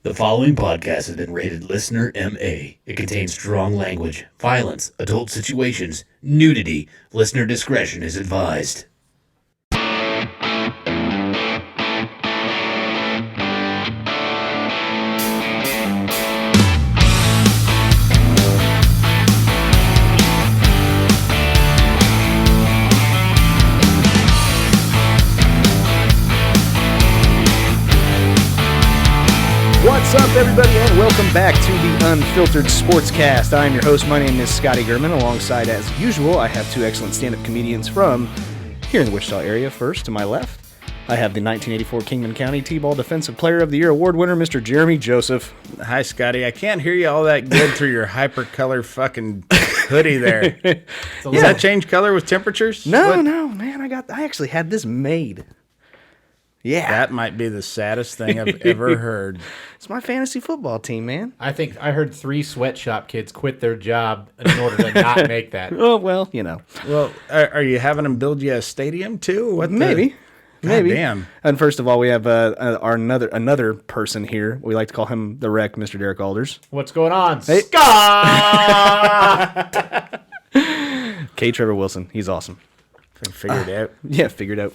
The following podcast has been rated Listener MA. It contains strong language, violence, adult situations, nudity. Listener discretion is advised. What's up, everybody, and welcome back to the Unfiltered Sportscast. I'm your host. My name is Scotty Gurman. Alongside, as usual, I have two excellent stand-up comedians from here in the Wichita area. First, to my left, I have the 1984 Kingman County T-Ball Defensive Player of the Year award winner, Mr. Jeremy Joseph. Hi, Scotty. I can't hear you all that good through your hypercolor fucking hoodie there. Does that change color with temperatures? No, man. I actually had this made. Yeah. That might be the saddest thing I've ever heard. It's my fantasy football team, man. I think I heard 3 sweatshop kids quit their job in order to not make that. Oh, well, you know. Well, are you having them build you a stadium, too? Maybe. Maybe. Damn. And first of all, we have our another person here. We like to call him the Wreck, Mr. Derek Alders. What's going on? Hey. Scott! K. Trevor Wilson. He's awesome. Figured out. Yeah, figured out.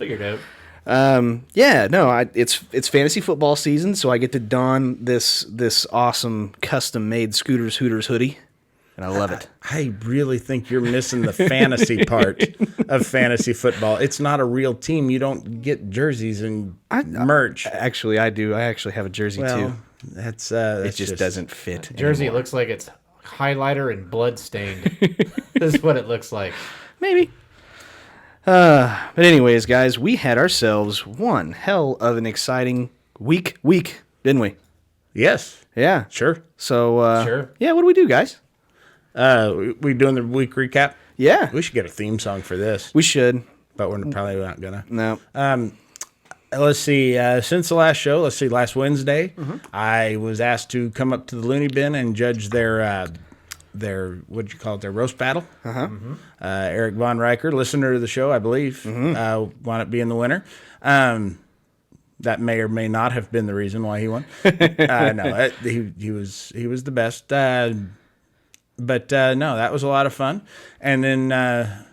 It's fantasy football season, so I get to don this awesome custom-made Scooters Hooters hoodie, and I love it. I really think you're missing the fantasy part of fantasy football. It's not a real team. You don't get jerseys and merch. Actually, I do. I actually have a jersey, too. That's it just doesn't fit Jersey anymore. looks like it's highlighter and blood stained. That's what it looks like. Maybe. But anyways, guys, we had ourselves one hell of an exciting week, didn't we? Yes. Yeah. Sure. So, Sure. Yeah, what do we do, guys? We doing the week recap? Yeah. We should get a theme song for this, We should. but we're probably not gonna. No. Let's see. Since the last show, last Wednesday, I was asked to come up to the Looney Bin and judge their what'd you call it? Their roast battle. Eric Von Riker, listener to the show, I believe, wound up being the winner. That may or may not have been the reason why he won. No, he was the best. But no, that was a lot of fun. And then,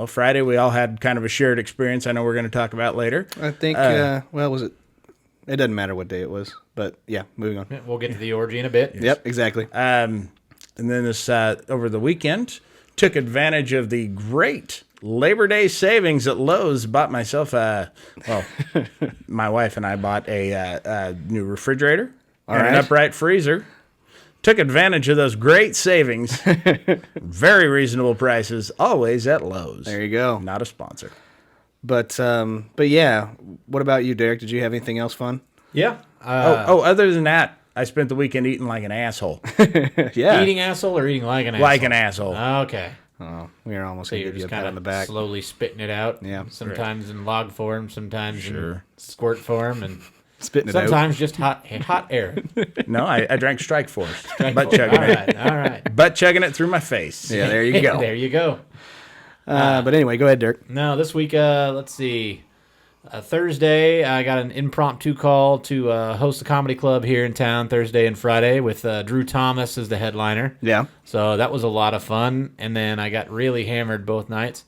Friday we all had kind of a shared experience. I know we're going to talk about later. I think, was it? It doesn't matter what day it was, but yeah, moving on. We'll get to the orgy in a bit. Yep, exactly. And then this over the weekend, took advantage of the great Labor Day savings at Lowe's. Bought myself my wife and I bought a new refrigerator and an upright freezer. Took advantage of those great savings. Very reasonable prices, always at Lowe's. There you go. Not a sponsor. But yeah, what about you, Derek? Did you have anything else fun? Yeah. Other than that, I spent the weekend eating like an asshole. Yeah. Eating asshole or eating like an asshole? Like an asshole. Okay. Oh, we are almost So going to you're give you a just pat kind on the of back. slowly spitting it out. Yeah. Sometimes in log form, sometimes in squirt form, and Spitting it out. sometimes just hot air. No, I drank Strike Force. Butt All chugging it. right. All right. Butt chugging it through my face. Yeah, there you go. There you go. But anyway, go ahead, Derek. No, this week, let's see. Thursday, I got an impromptu call to host a comedy club here in town Thursday and Friday with Drew Thomas as the headliner. Yeah. So that was a lot of fun. And then I got really hammered both nights.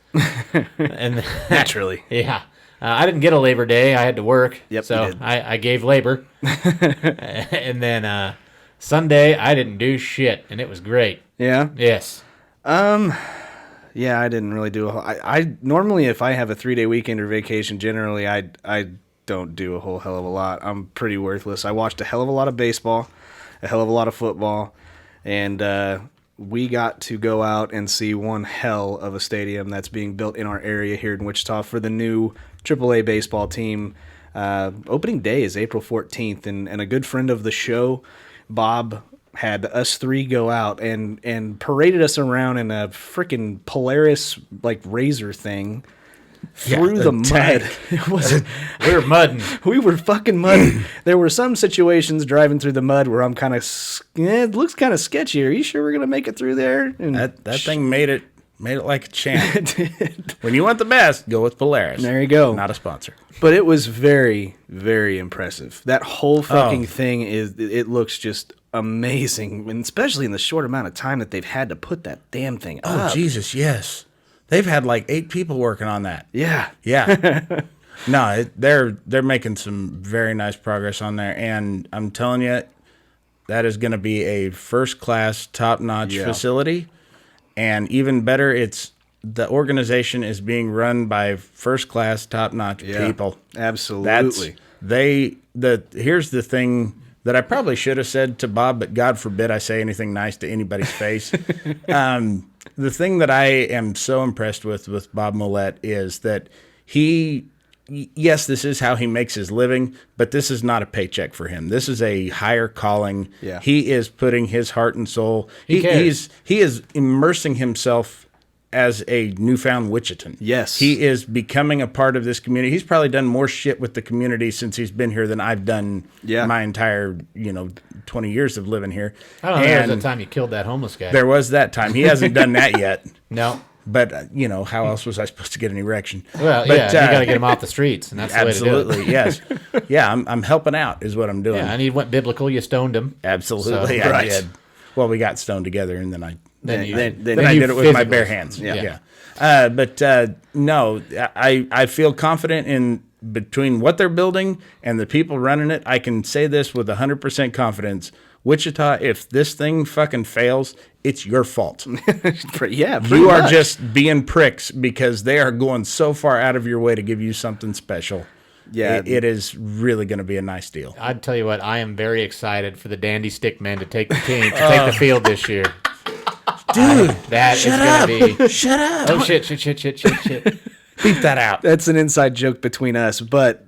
And Naturally. yeah. I didn't get a Labor Day. I had to work. Yep, So you did. I gave labor. And then Sunday, I didn't do shit. And it was great. Yeah. Yes. Yeah, I didn't really do a whole... I normally, if I have a 3-day weekend or vacation, generally I don't do a whole hell of a lot. I'm pretty worthless. I watched a hell of a lot of baseball, a hell of a lot of football, and we got to go out and see one hell of a stadium that's being built in our area here in Wichita for the new AAA baseball team. Opening day is April 14th, and a good friend of the show, Bob, had us three go out and paraded us around in a freaking Polaris like razor thing through the mud. It wasn't. We were mudding. We were fucking mudding. There were some situations driving through the mud where I'm kind of, it looks kind of sketchy. Are you sure we're gonna make it through there? And That thing made it Made it like a champ. When you want the best, go with Polaris. There you go. Not a sponsor. But it was very, very impressive. That whole fucking thing it looks just amazing, and especially in the short amount of time that they've had to put that damn thing up. Oh, Jesus, yes. They've had like 8 people working on that. Yeah. Yeah. No, they're making some very nice progress on there, and I'm telling you, that is going to be a first-class, top-notch facility, and even better, the organization is being run by first-class, top-notch people. Absolutely. Here's the thing that I probably should have said to Bob, but God forbid I say anything nice to anybody's face. The thing that I am so impressed with Bob Millett is that yes, this is how he makes his living, but this is not a paycheck for him. This is a higher calling. Yeah. He is putting his heart and soul. He is immersing himself as a newfound Wichitan. Yes. He is becoming a part of this community. He's probably done more shit with the community since he's been here than I've done my entire, 20 years of living here. I don't know. There was the time you killed that homeless guy. There was that time. He hasn't done that yet. No. But, how else was I supposed to get an erection? Well, but, you got to get him off the streets, and that's the way to do it. Absolutely, yes. Yeah, I'm helping out is what I'm doing. Yeah, and he went biblical. You stoned him. Absolutely, So, I did. Well, we got stoned together, and then I Then did it with my bare hands. Yeah. No, I feel confident in between what they're building and the people running it. I can say this with 100% confidence. Wichita, if this thing fucking fails, it's your fault. Pretty You are much. just being pricks because they are going so far out of your way to give you something special. Yeah. It is really going to be a nice deal. I'd tell you what, I am very excited for the Dandy Stickmen to take the team to take the field this year. Dude, That shut is up. going to be. Shut up. Oh shit! Beep that out. That's an inside joke between us, but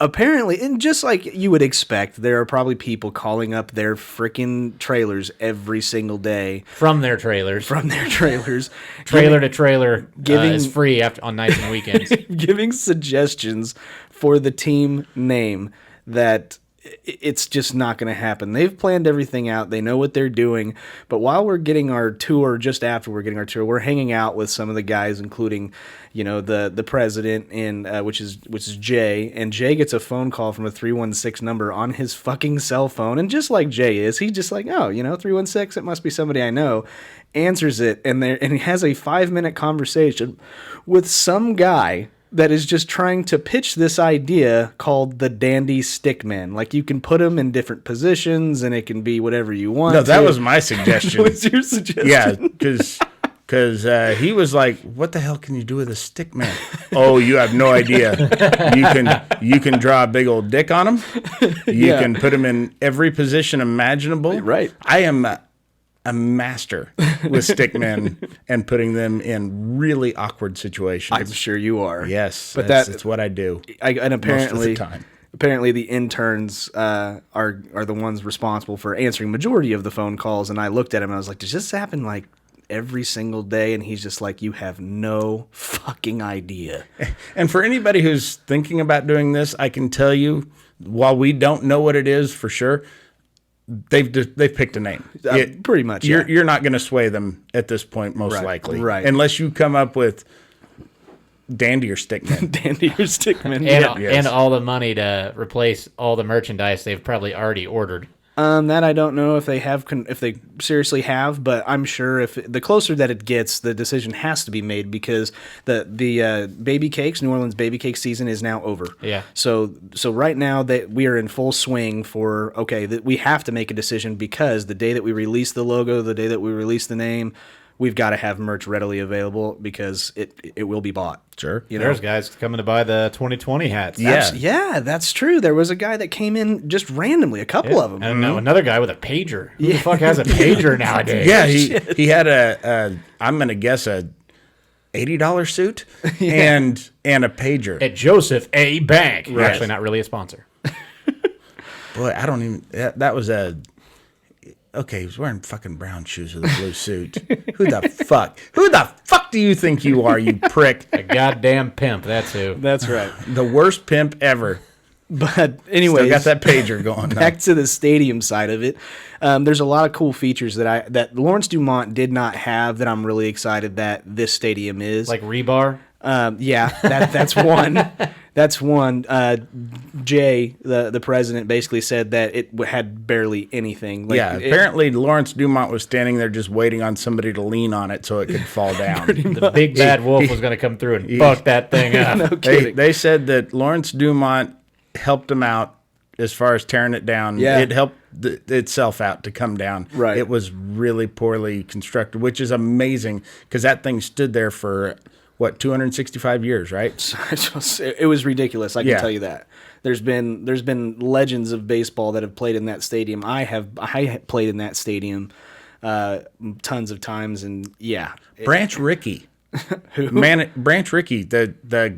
apparently, and just like you would expect, there are probably people calling up their freaking trailers every single day From their trailers. trailer to trailer giving- is free on nights and weekends. giving suggestions for the team name that it's just not going to happen. They've planned everything out. They know what they're doing. But while we're getting our tour, just after we're getting our tour, we're hanging out with some of the guys, including, the president and which is Jay. And Jay gets a phone call from a 316 number on his fucking cell phone. And just like Jay is, he's just like, 316, it must be somebody I know. Answers it, and he has a 5-minute conversation with some guy that is just trying to pitch this idea called the Dandy Stickman. Like, you can put them in different positions, and it can be whatever you want. No, that was my suggestion. What's your suggestion? Yeah, because he was like, "What the hell can you do with a stick man?" Oh, you have no idea. You can draw a big old dick on him. You can put him in every position imaginable. Right. I am a master with stick men and putting them in really awkward situations. I'm sure you are. Yes, but that's what I do. And apparently, most of the time. Apparently, the interns are the ones responsible for answering majority of the phone calls. And I looked at him and I was like, "Does this happen like every single day?" And he's just like, "You have no fucking idea." And for anybody who's thinking about doing this, I can tell you, while we don't know what it is for sure, they've picked a name. Pretty much. You're not going to sway them at this point, most likely, right? Unless you come up with Dandy or Stickman. Dandy or Stickman. And all the money to replace all the merchandise they've probably already ordered. That I don't know if they have, if they seriously have, but I'm sure if the closer that it gets, the decision has to be made because the baby cakes, New Orleans baby cake season is now over. Yeah. So right now that we are in full swing for that we have to make a decision because the day that we release the logo, the day that we release the name, we've got to have merch readily available because it will be bought. Sure. There's guys coming to buy the 2020 hats. Yeah, that's true. There was a guy that came in just randomly, a couple of them. And now another guy with a pager. Who the fuck has a pager nowadays? Yeah, he had I'm going to guess a $80 suit and a pager. At Joseph A. Bank. Right. Actually, not really a sponsor. Boy, I don't even. That was a. Okay, he was wearing fucking brown shoes with a blue suit. Who the fuck? Who the fuck do you think you are, you prick? A goddamn pimp, that's who. That's right. The worst pimp ever. But anyways, Still got that pager going. back to the stadium side of it. There's a lot of cool features that Lawrence Dumont did not have that I'm really excited that this stadium is. Like rebar? Yeah, that's one. That's one. Jay, the president, basically said that it had barely anything. Like, apparently Lawrence Dumont was standing there just waiting on somebody to lean on it so it could fall down. The big bad wolf was going to come through and fuck that thing up. No kidding. They said that Lawrence Dumont helped him out as far as tearing it down. Yeah. It helped itself out to come down. Right. It was really poorly constructed, which is amazing because that thing stood there for, 265 years, right? It was ridiculous. I can Yeah. tell you that. There's been legends of baseball that have played in that stadium. I played in that stadium tons of times, and yeah. Branch Rickey. Branch Rickey, the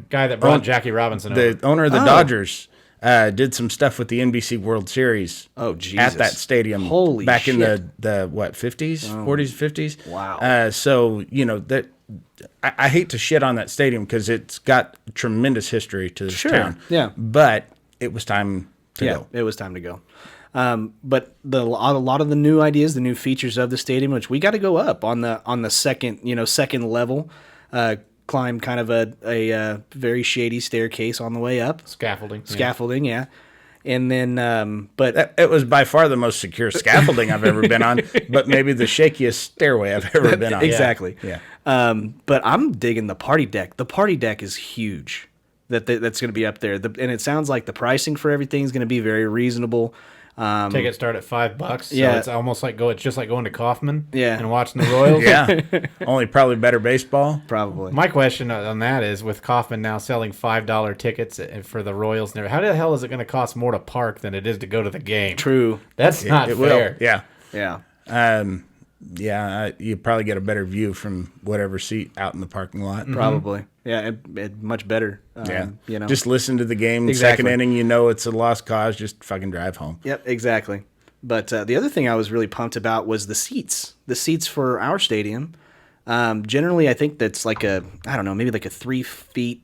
Guy that brought Jackie Robinson over. the owner of the Dodgers, did some stuff with the NBC World Series. Oh, Jesus. At that stadium. Holy back shit. in the 50s, 40s, 50s. Wow. So, that I hate to shit on that stadium because it's got tremendous history to this town. Yeah. But it was time to go. It was time to go. But a lot of the new ideas, the new features of the stadium, which we got to go up on the second level, climb kind of a very shady staircase on the way up. Scaffolding. Yeah. And then, but It was by far the most secure scaffolding I've ever been on, but maybe the shakiest stairway I've ever been on. exactly. Yeah. But I'm digging the party deck. The party deck is huge. That's going to be up there, and it sounds like the pricing for everything is going to be very reasonable. Tickets start at $5, so Yeah. it's almost like it's just like going to Kaufman Yeah. and watching the Royals. Yeah. Only probably better baseball. Probably. My question on that is, with Kaufman now selling $5 tickets for the Royals, how the hell is it going to cost more to park than it is to go to the game? True. That's not It fair. will. Yeah. Yeah. You probably get a better view from whatever seat out in the parking lot. Probably. Yeah. It much better. Yeah. Just listen to the game. Exactly. Second inning, it's a lost cause. Just fucking drive home. Yep. Exactly. But the other thing I was really pumped about was the seats. The seats for our stadium. Generally, I think that's like maybe like a 3 feet,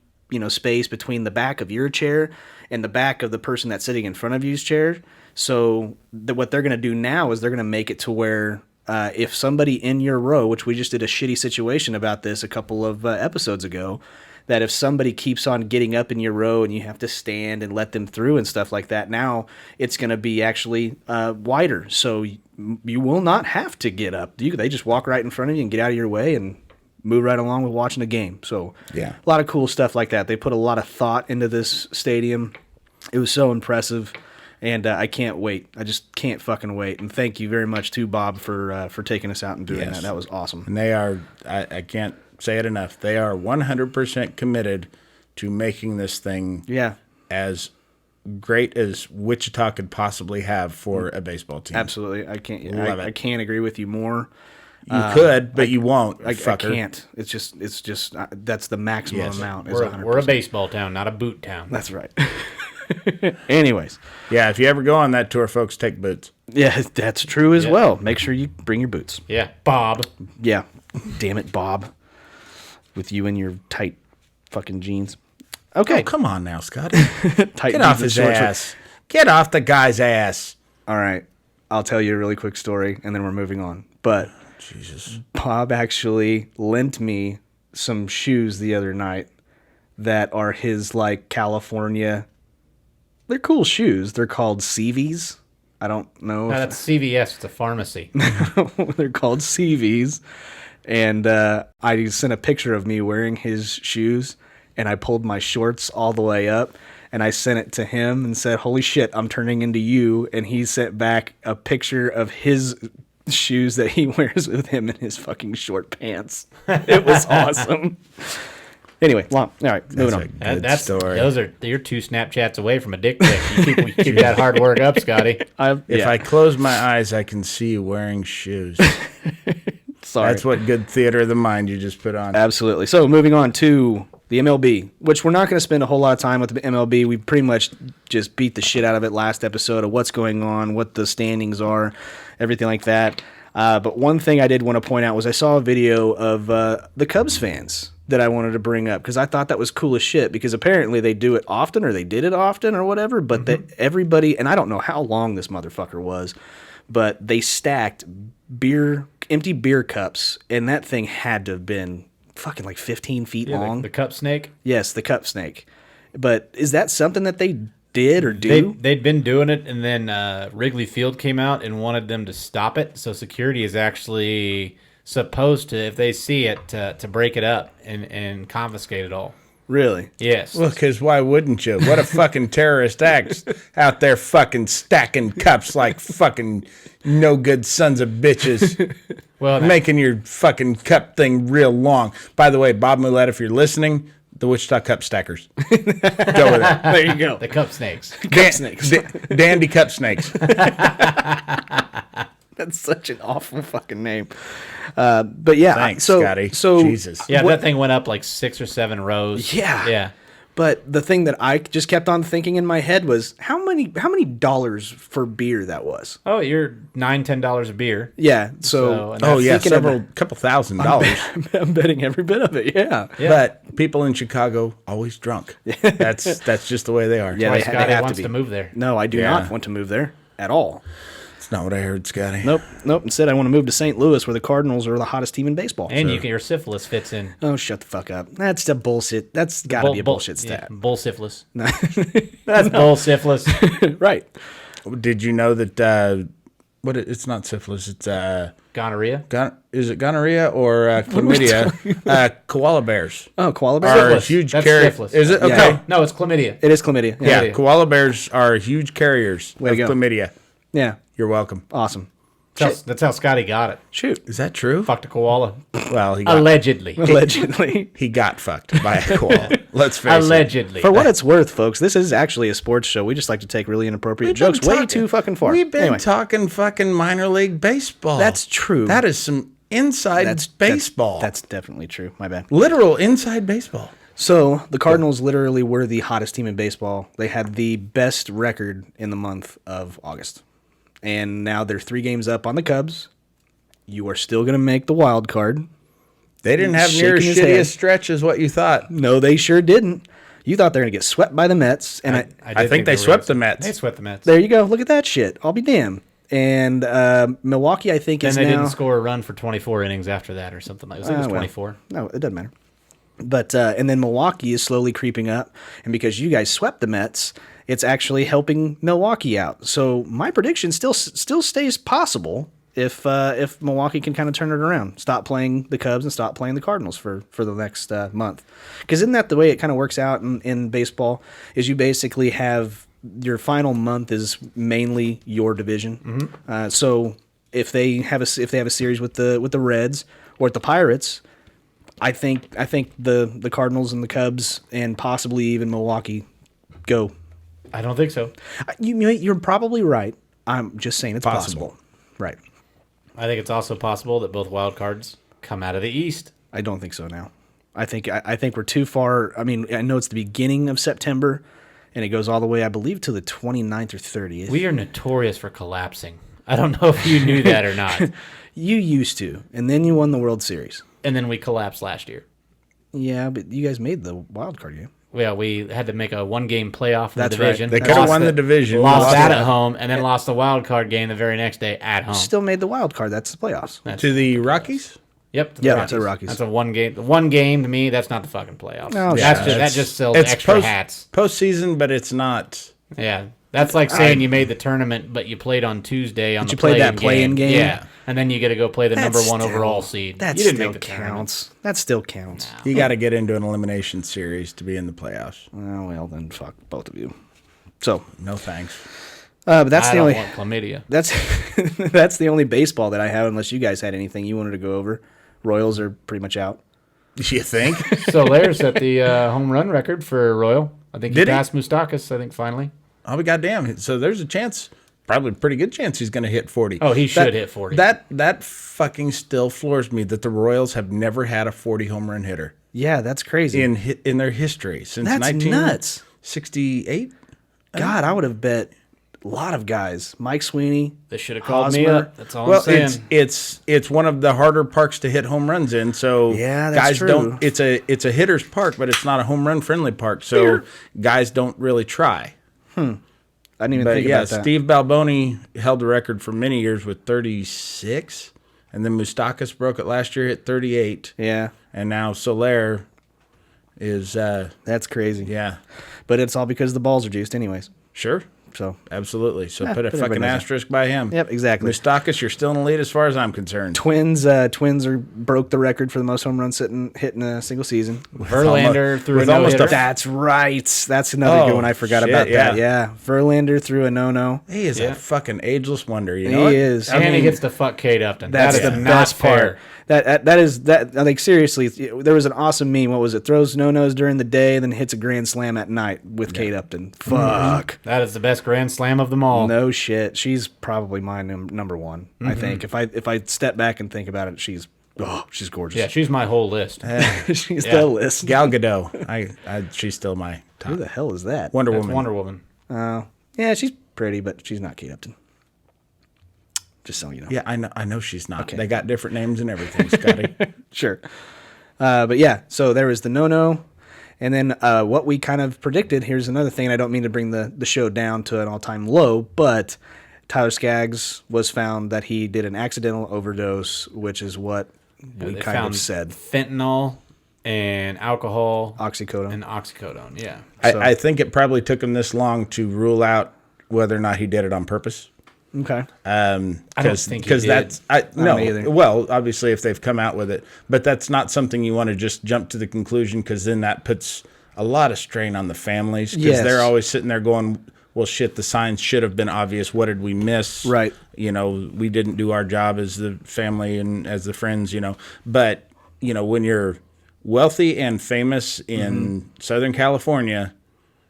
space between the back of your chair and the back of the person that's sitting in front of you's chair. So what they're going to do now is they're going to make it to where if somebody in your row, which we just did a shitty situation about this a couple of episodes ago, that if somebody keeps on getting up in your row and you have to stand and let them through and stuff like that, now it's going to be actually wider. So you will not have to get up. They just walk right in front of you and get out of your way and move right along with watching the game. So Yeah. a lot of cool stuff like that. They put a lot of thought into this stadium. It was so impressive. And I can't wait. I just can't fucking wait. And thank you very much to Bob for taking us out and doing that. That was awesome. And they are, I can't say it enough, they are 100% committed to making this thing as great as Wichita could possibly have for a baseball team. Absolutely. I can't agree with you more. You could, but you won't. I fucker. can't. It's just that's the maximum amount. Is We're 100%. a baseball town, not a boot town. That's right. Anyways. Yeah, if you ever go on that tour, folks, take boots. Yeah, that's true as well. Make sure you bring your boots. Yeah, Bob. Yeah. Damn it, Bob. With you and your tight fucking jeans. Okay. Oh, come on now, Scott. Tight Get off jeans his and shorts. ass. Get off the guy's ass. All right. I'll tell you a really quick story, and then we're moving on. But Jesus. Bob actually lent me some shoes the other night that are his, like, California. They're cool shoes. They're called CVs. I don't know. No, that's CVS. It's a pharmacy. They're called CVs. And I sent a picture of me wearing his shoes, and I pulled my shorts all the way up, and I sent it to him and said, "Holy shit, I'm turning into you." And he sent back a picture of his shoes that he wears with him in his fucking short pants. It was awesome. Anyway, all right, moving on. Good story. You're 2 Snapchats away from a dick pic. You keep that hard work up, Scotty. If I close my eyes, I can see you wearing shoes. Sorry. That's what good theater of the mind you just put on. Absolutely. So moving on to the MLB, which we're not going to spend a whole lot of time with the MLB. We pretty much just beat the shit out of it last episode of what's going on, what the standings are, everything like that. But one thing I did want to point out was I saw a video of the Cubs fans that I wanted to bring up because I thought that was cool as shit because apparently they do it often or they did it often or whatever, but everybody, and I don't know how long this motherfucker was, but they stacked empty beer cups, and that thing had to have been fucking like 15 feet long. The cup snake? Yes, the cup snake. But is that something that they did or do? They'd been doing it, and then Wrigley Field came out and wanted them to stop it. So security is actually supposed to, if they see it, to break it up and confiscate it all. Really? Yes. Well, because why wouldn't you? What a fucking terrorist act out there fucking stacking cups like fucking no good sons of bitches. Well, making your fucking cup thing real long. By the way, Bob Moulette, if you're listening, the Wichita Cup Stackers. Go with it. There you go. the cup snakes. Cup snakes. Dandy Cup Snakes. That's such an awful fucking name. But yeah. Thanks, so, Scotty. So, Jesus. Yeah, that thing went up like 6 or 7 rows. Yeah. Yeah. But the thing that I just kept on thinking in my head was how many dollars for beer that was. Oh, you're $9-10 a beer. Yeah. So and Oh, yeah, thinking of couple $1,000. I'm betting every bit of it. Yeah. But people in Chicago always drunk. That's just the way they are. Yeah. Why they Scotty have wants to to be. move there. No, I do Yeah. not want to move there at all. That's not what I heard, Scotty. Nope. Instead, I want to move to St. Louis, where the Cardinals are the hottest team in baseball. And your syphilis fits in. Oh, shut the fuck up. That's a bullshit. That's got to be a bullshit Yeah, stat. bull syphilis. That's bull syphilis. Right. Did you know that, it's not syphilis, it's, Gonorrhea. is it gonorrhea or chlamydia? Koala bears Oh, koala are bear. Syphilis. huge That's carriers. syphilis. Is it? Yeah. Okay. No, it's chlamydia. It is chlamydia. Yeah, Chlamydia. koala bears are huge carriers Way of to go. chlamydia. Yeah. You're welcome. Awesome. That's how Scotty got it. Shoot. Is that true? Fucked a koala. Well, he got, Allegedly. Allegedly. he got fucked by a koala. Let's face it. Allegedly. For what it's worth, folks, this is actually a sports show. We just like to take really inappropriate jokes way too fucking far. We've been Anyway, talking fucking minor league baseball. That's true. That is some inside baseball. That's definitely true. My bad. literal inside baseball. So the Cardinals literally were the hottest team in baseball. They had the best record in the month of August. And now they're 3 games up on the Cubs. You are still going to make the wild card. They didn't have near as Shaking his shitty head. a stretch as what you thought. No, they sure didn't. You thought they were going to get swept by the Mets. And I did think they were swept the upset. Mets. They swept the Mets. there you go. Look at that shit. I'll be damned. And Milwaukee, I think, Then is they now... didn't score a run for 24 innings after that or something like that. I think it was well. 24. No, it doesn't matter. But and then Milwaukee is slowly creeping up, and because you guys swept the Mets, it's actually helping Milwaukee out. So my prediction still stays possible if Milwaukee can kind of turn it around, stop playing the Cubs and stop playing the Cardinals for the next month. Because isn't that the way it kind of works out in baseball? Is you basically have your final month is mainly your division. Mm-hmm. So if they have a series with the Reds or with the Pirates. I think the Cardinals and the Cubs and possibly even Milwaukee go. I don't think so. You're probably right. I'm just saying it's possible. Right. I think it's also possible that both wild cards come out of the East. I don't think so now. I think we're too far. I mean, I know it's the beginning of September, and it goes all the way, I believe, to the 29th or 30th. We are notorious for collapsing. I don't know if you knew that or not. You used to, and then you won the World Series. And then we collapsed last year. Yeah, but you guys made the wild card game. Yeah, we had to make a 1-game playoff in That's the right. division. They could have won the division. Lost that it at home, and then lost the wild card game the very next day at home. Still made the wild card. That's the playoffs. to the Rockies. Yep. To Yeah, to the Rockies. That's a 1-game. The 1 game to me, that's not the fucking playoffs. No, that just sells extra hats. Postseason, but it's not. Yeah, that's like saying you made the tournament, but you played on Tuesday on But the you played that play-in play-in game? Yeah, and then you get to go play the number 1 overall seed. That You didn't still make the tournament. counts. That still counts. You got to get into an elimination series to be in the playoffs. Oh, well, then fuck both of you. So, No thanks. but that's I the don't only want chlamydia. that's the only baseball that I have. Unless you guys had anything you wanted to go over, Royals are pretty much out. You think? So Lair set the home run record for Royal. I think he Did he? passed Moustakas, I think, finally. I'll be goddamn. So there's a chance, probably a pretty good chance he's going to hit 40. Oh, he should hit 40. That fucking still floors me that the Royals have never had a 40 home run hitter Yeah, that's crazy. in their history since That's nuts. 1968. God, I would have bet a lot of guys. Mike Sweeney. They should have called me Hosmer. up. That's all I'm saying. It's one of the harder parks to hit home runs in. So Yeah, that's guys true. don't. It's a hitter's park, but it's not a home run friendly park. So guys don't really try. I didn't even But think yeah, about that. Steve Balboni held the record for many years with 36, and then Moustakas broke it last year at 38, Yeah, and now Soler is that's crazy. yeah, But it's all because the balls are juiced anyways. sure. So, Absolutely. So put a but everybody fucking knows that. asterisk by him. Yep, exactly. Moustakas, you're still in the lead as far as I'm concerned. Twins broke the record for the most home runs hit in a single season. Verlander threw a with almost no-hitter. That's right. That's another good one. I forgot shit, about that. yeah. Yeah, Verlander threw a no-no. He is Yeah. a fucking ageless wonder. You He know what? is. And he gets to fuck Kate Upton. That's That the is best not fair. part. That is like seriously. There was an awesome meme. What was it? Throws no-nos during the day, then hits a grand slam at night with Kate Upton. Fuck. That is the best grand slam of them all. No shit. She's probably my number one. I think if I step back and think about it, she's gorgeous. Yeah, she's my whole list. she's the list. Gal Gadot. She's still my top. Who the hell is that? Wonder That's Woman. Wonder Woman. Yeah, she's pretty, but she's not Kate Upton. Just so you know. Yeah, I know she's not. Okay. They got different names and everything, Scotty. Sure. But yeah, so there was the no-no. And then what we kind of predicted, here's another thing, and I don't mean to bring the show down to an all-time low, but Tyler Skaggs was found that he did an accidental overdose, which is what we They kind found of said. fentanyl and alcohol Oxycodone. and oxycodone. Yeah. I think it probably took him this long to rule out whether or not he did it on purpose. Okay. I don't think he because did. that's don't either. well, obviously if they've come out with it, but that's not something you want to just jump to the conclusion, because then that puts a lot of strain on the families, because Yes. they're always sitting there going, well, shit, the signs should have been obvious. What did we miss? Right. You know, we didn't do our job as the family and as the friends, you know. But, you know, when you're wealthy and famous in Southern California,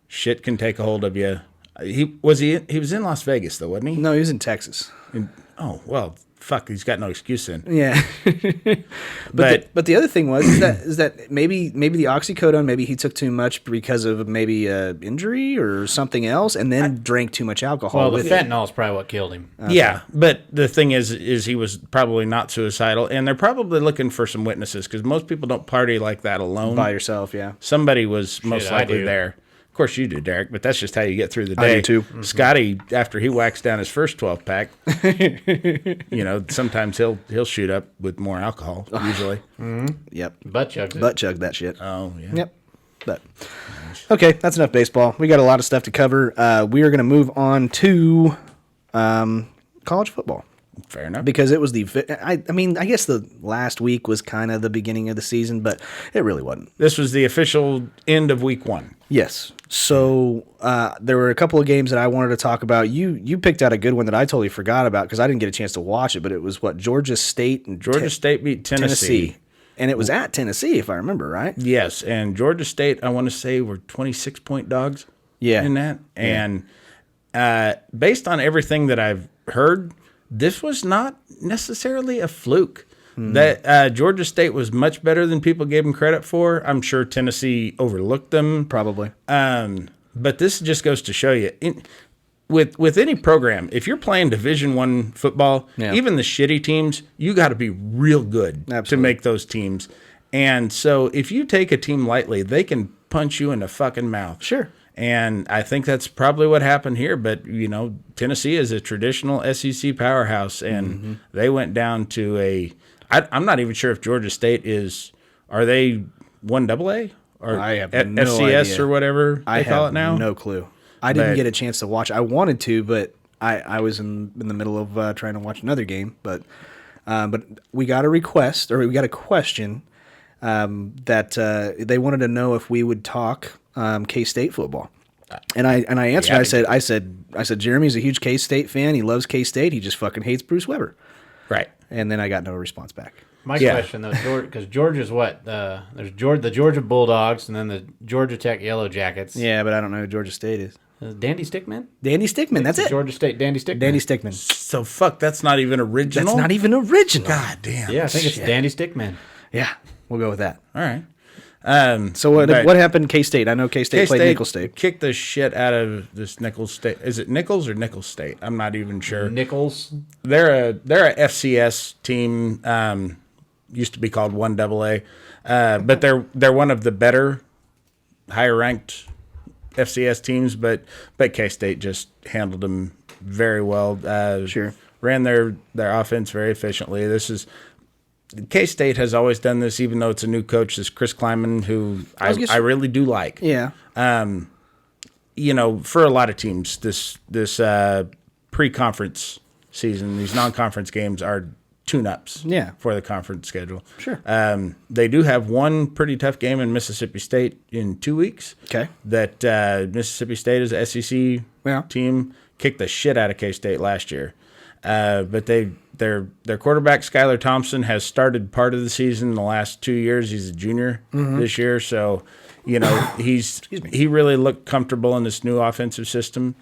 shit can take a hold of you. He was in Las Vegas though, wasn't he? No, he was in Texas. Oh, well, fuck, he's got no excuse then. Yeah. But the other thing was is that maybe the oxycodone, maybe he took too much because of maybe injury or something else, and then drank too much alcohol Well, the with it. fentanyl is probably what killed him. Yeah, but the thing is he was probably not suicidal, and they're probably looking for some witnesses, because most people don't party like that alone. By yourself, yeah. Somebody was most I likely do. there. Of course you do, Derek, but that's just how you get through the I day. do, too. Scotty, after he whacks down his first 12-pack, you know, sometimes he'll shoot up with more alcohol, usually. Yep. Butt chugs it. Butt chug that shit. Oh, yeah. Yep. But okay, that's enough baseball. We got a lot of stuff to cover. We are going to move on to college football, Fair enough. because it was I guess the last week was kind of the beginning of the season, but it really wasn't. This was the official end of week 1. Yes. So there were a couple of games that I wanted to talk about. You picked out a good one that I totally forgot about because I didn't get a chance to watch it, but it was what, Georgia State and Georgia State beat Tennessee. And it was at Tennessee, if I remember, right? Yes, and Georgia State, I want to say, were 26-point dogs. Yeah. In that, and based on everything that I've heard, this was not necessarily a fluke. That Georgia State was much better than people gave them credit for. I'm sure Tennessee overlooked them. Probably. But this just goes to show you, with any program, if you're playing Division I football, Yeah. even the shitty teams, you got to be real good to Absolutely. make those teams. And so if you take a team lightly, they can punch you in the fucking mouth. Sure. And I think that's probably what happened here. But, you know, Tennessee is a traditional SEC powerhouse, and they went down to I'm not even sure if Georgia State are they 1AA? Or I have no FCS idea. or whatever I they call have it now? no clue. I didn't But- get a chance to watch. I wanted to, but I was in the middle of trying to watch another game. But we got a request, or we got a question that they wanted to know if we would talk K-State football. And I answered. I said Jeremy's a huge K-State fan. He loves K-State. He just fucking hates Bruce Weber. Right. And then I got no response back. My Yeah. question though, because Georgia's what? There's the Georgia Bulldogs and then the Georgia Tech Yellow Jackets. Yeah, but I don't know who Georgia State is. Dandy Stickman. Dandy Stickman. That's it. Georgia State Dandy Stickman. Dandy Stickman. So, fuck, that's not even original? That's not even original. God damn. Yeah, I think it's Shit. Dandy Stickman. Yeah, we'll go with that. All right. So what happened? K-State. I know K-State played K-State Nichols State. kicked the shit out of this Nichols State. Is it Nichols or Nichols State? I'm not even sure. Nichols. They're a FCS team. Used to be called 1AA, but they're one of the better, higher ranked FCS teams. But K-State just handled them very well. Sure. Ran their offense very efficiently. K-State has always done this, even though it's a new coach, this Chris Kleiman, who I really do like. Yeah. For a lot of teams, this pre-conference season, these non-conference games are tune-ups for the conference schedule. Sure. They do have one pretty tough game in Mississippi State in 2 weeks. Okay. That Mississippi State is an SEC team, kicked the shit out of K-State last year. But their quarterback, Skylar Thompson, has started part of the season in the last 2 years. He's a junior this year, so he really looked comfortable in this new offensive system.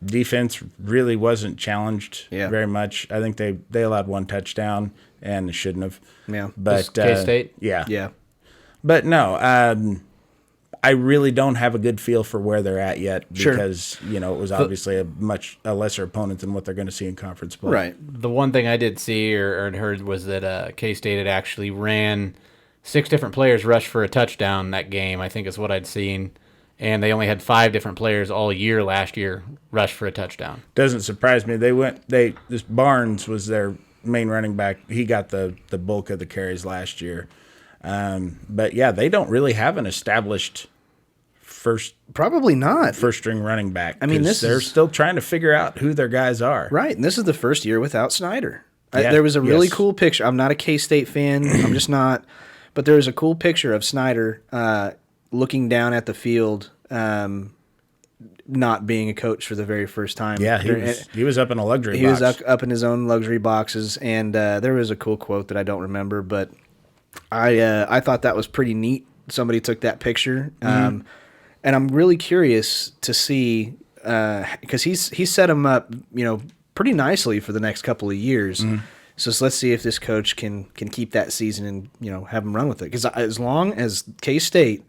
Defense really wasn't challenged very much. I think they allowed one touchdown and they shouldn't have. Yeah, but K-State. Yeah. But no. I really don't have a good feel for where they're at yet because, it was obviously a lesser opponent than what they're going to see in conference play. Right. The one thing I did see or heard was that K-State had actually ran 6 different players rush for a touchdown that game, I think is what I'd seen. And they only had 5 different players all year last year rush for a touchdown. Doesn't surprise me. This Barnes was their main running back. He got the bulk of the carries last year. But yeah, they don't really have an established first string running back. I mean, they're still trying to figure out who their guys are. Right, and this is the first year without Snyder. There was a really cool picture. I'm not a K-State fan. I'm just not. But there was a cool picture of Snyder looking down at the field, not being a coach for the very first time. Yeah, he was up in a luxury box. He was up in his own luxury boxes, and there was a cool quote that I don't remember, but I thought that was pretty neat. Somebody took that picture, and I'm really curious to see because he set him up, pretty nicely for the next couple of years. So let's see if this coach can keep that season and have him run with it. Because as long as K-State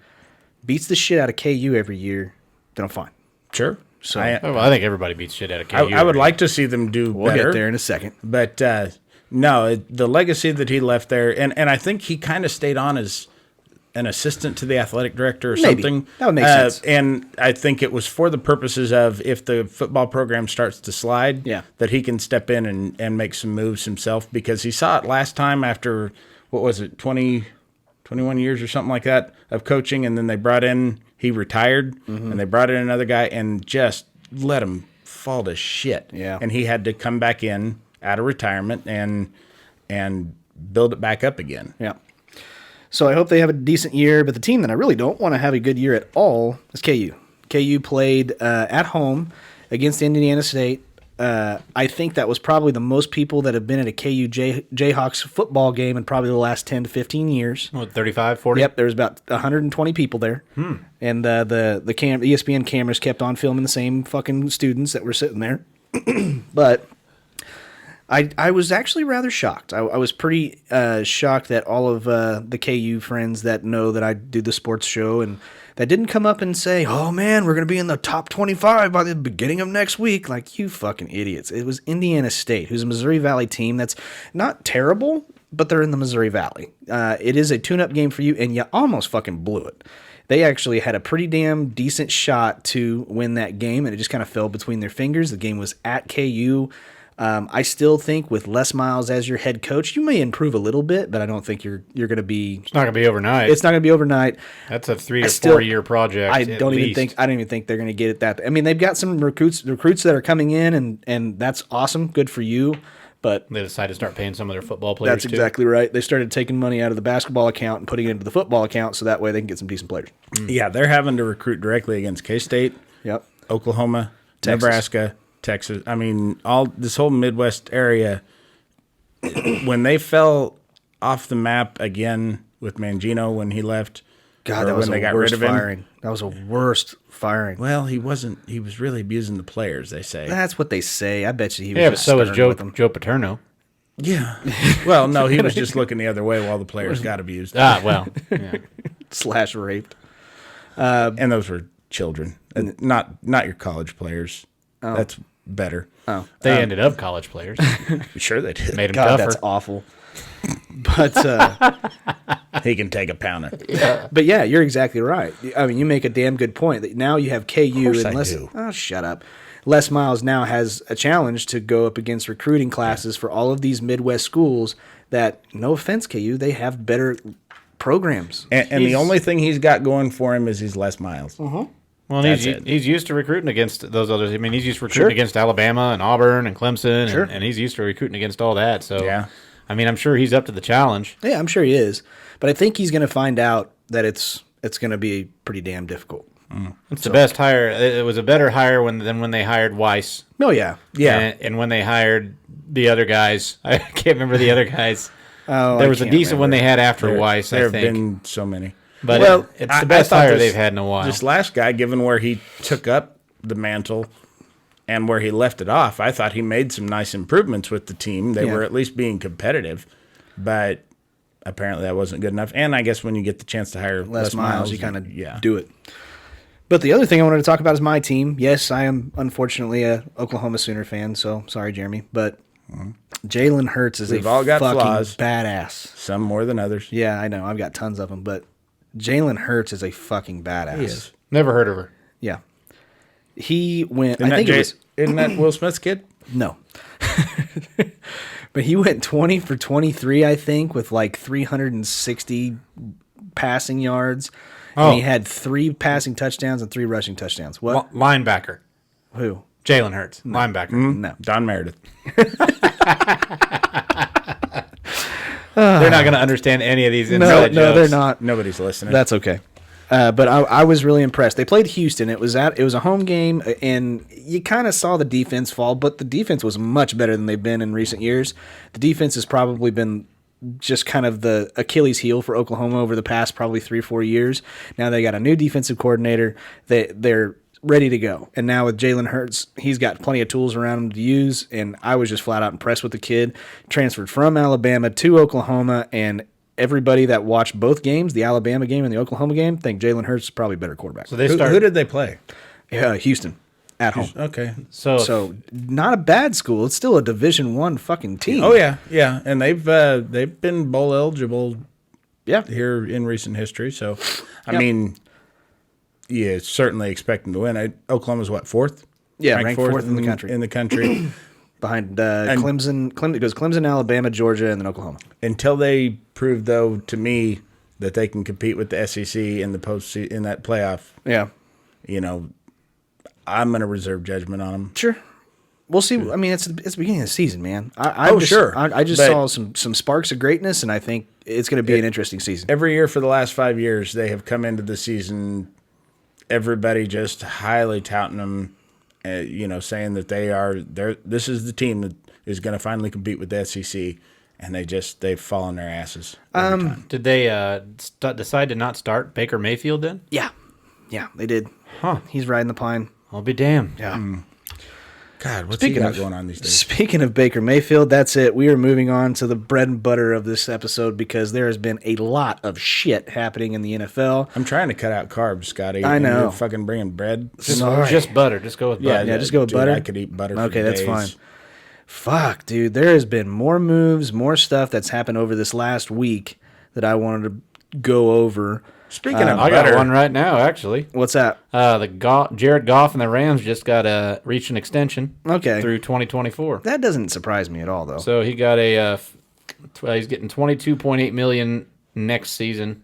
beats the shit out of KU every year, then I'm fine. Sure. So I think everybody beats shit out of KU. I would like to see them do we'll better. Get there in a second. But no, the legacy that he left there, and I think he kind of stayed on as an assistant to the athletic director or something. That would make sense. And I think it was for the purposes of if the football program starts to slide, that he can step in and make some moves himself, because he saw it last time after, 21 years or something like that of coaching, and then he retired, and they brought in another guy and just let him fall to shit. Yeah. And he had to come back in out of retirement and build it back up again. Yeah. So I hope they have a decent year, but the team that I really don't want to have a good year at all is KU. KU played at home against Indiana State. I think that was probably the most people that have been at a KU Jayhawks football game in probably the last 10 to 15 years. What, 35, 40? Yep, there was about 120 people there. And the ESPN cameras kept on filming the same fucking students that were sitting there. But I was actually rather shocked. I was pretty shocked that all of the KU friends that know that I do the sports show and that didn't come up and say, oh, man, we're going to be in the top 25 by the beginning of next week. Like, you fucking idiots. It was Indiana State, who's a Missouri Valley team that's not terrible, but they're in the Missouri Valley. It is a tune-up game for you, and you almost fucking blew it. They actually had a pretty damn decent shot to win that game, and it just kind of fell between their fingers. The game was at KU. I still think with Les Miles as your head coach, you may improve a little bit, but I don't think you're going to be. It's not going to be overnight. It's not going to be overnight. That's a 3 or 4 year project. I don't even think they're going to get it that. I mean, they've got some recruits that are coming in, and that's awesome. Good for you. But they decided to start paying some of their football players. That's exactly right. They started taking money out of the basketball account and putting it into the football account, so that way they can get some decent players. Yeah, they're having to recruit directly against K-State, Oklahoma, Nebraska, Texas. I mean, this whole Midwest area, when they fell off the map again with Mangino when he left, God, that was when they got rid of him. That was a worst firing. Well, he wasn't. He was really abusing the players, they say. That's what they say. I bet you he was. Yeah, but so was Joe Paterno. Yeah. Well, no, he was just looking the other way while the players got abused. Well, yeah. / raped. And those were children, and not your college players. Oh. That's better. Oh, They ended up college players. Sure they did. Made them God, tougher. that's awful. But He can take a pounding. but yeah, you're exactly right. I mean, you make a damn good point. That now you have KU course I and Les. do. Oh, shut up. Les Miles now has a challenge to go up against recruiting classes for all of these Midwest schools. That, no offense, KU, they have better programs. And the only thing he's got going for him is he's Les Miles. Mm-hmm. Well, That's he's used to recruiting against those others. I mean, he's used to recruiting Sure. against Alabama and Auburn and Clemson, Sure. and he's used to recruiting against all that. So, Yeah. I mean, I'm sure he's up to the challenge. Yeah, I'm sure he is. But I think he's going to find out that it's going to be pretty damn difficult. It's the best hire. It was a better hire than when they hired Weiss. Oh, yeah. Yeah. And when they hired the other guys. I can't remember the other guys. Oh, There I was a can't decent one remember. they had after Weiss, There I have think. been so many. But Well, it's I the best thought hire this- they've had in a while. This last guy, given where he took up the mantle and where he left it off, I thought he made some nice improvements with the team. They Yeah. were at least being competitive, but apparently that wasn't good enough. And I guess when you get the chance to hire Les Miles, you kind of do it. But the other thing I wanted to talk about is my team. Yes, I am unfortunately a Oklahoma Sooner fan, so sorry, Jeremy. But Jalen Hurts is We've a all got fucking flaws. badass. Some more than others. Yeah, I know. I've got tons of them, but Jalen Hurts is a fucking badass. He is. Never heard of her. Yeah. He went, Isn't I think it was, isn't that Will Smith's kid? no. But he went 20 for 23, I think, with like 360 passing yards. Oh. And he had 3 passing touchdowns and 3 rushing touchdowns. What? Linebacker. Who? Jalen Hurts. Linebacker. No. Don Meredith. They're not going to understand any of these No, inside no, jokes. they're not. Nobody's listening. That's okay. But I was really impressed. They played Houston. It was a home game, and you kind of saw the defense fall, but the defense was much better than they've been in recent years. The defense has probably been just kind of the Achilles heel for Oklahoma over the past probably 3-4 years. Now they got a new defensive coordinator. They're ready to go. And now with Jalen Hurts, he's got plenty of tools around him to use, and I was just flat out impressed with the kid. Transferred from Alabama to Oklahoma, and everybody that watched both games, the Alabama game and the Oklahoma game, think Jalen Hurts is probably a better quarterback. So they who, start. who did they play? Houston at home. Okay. So not a bad school. It's still a Division I fucking team. Oh yeah, and they've been bowl eligible Yeah. here in recent history. So, I Yep. mean, yeah, certainly expect them to win. Oklahoma's what, 4th? Yeah, ranked fourth in the country. In the country. Behind Clemson. It goes Clemson, Alabama, Georgia, and then Oklahoma. Until they prove, though, to me that they can compete with the SEC in the in that playoff, Yeah. you know, I'm going to reserve judgment on them. Sure. We'll see. I mean, it's the beginning of the season, man. I just But saw some sparks of greatness, and I think it's going to be an interesting season. every year for the last 5 years, they have come into the season, everybody just highly touting them, saying that this is the team that is going to finally compete with the SEC, and they've fallen their asses every time. Did they decide to not start Baker Mayfield then? Yeah, they did. Huh. He's riding the pine. I'll be damned. Yeah. God, what's he got going on these days? Speaking of Baker Mayfield, that's it. We are moving on to the bread and butter of this episode because there has been a lot of shit happening in the NFL. I'm trying to cut out carbs, Scotty. I and know. you're fucking bringing bread. Just butter. Just go with butter. Yeah, just go with dude, butter. I could eat butter for Okay, that's days. fine. Fuck, dude. There has been more moves, more stuff that's happened over this last week that I wanted to go over. Speaking of I butter, got one right now, actually. What's that? Jared Goff and the Rams just got reached an extension Okay. through 2024. That doesn't surprise me at all, though. So he got he's getting $22.8 million next season.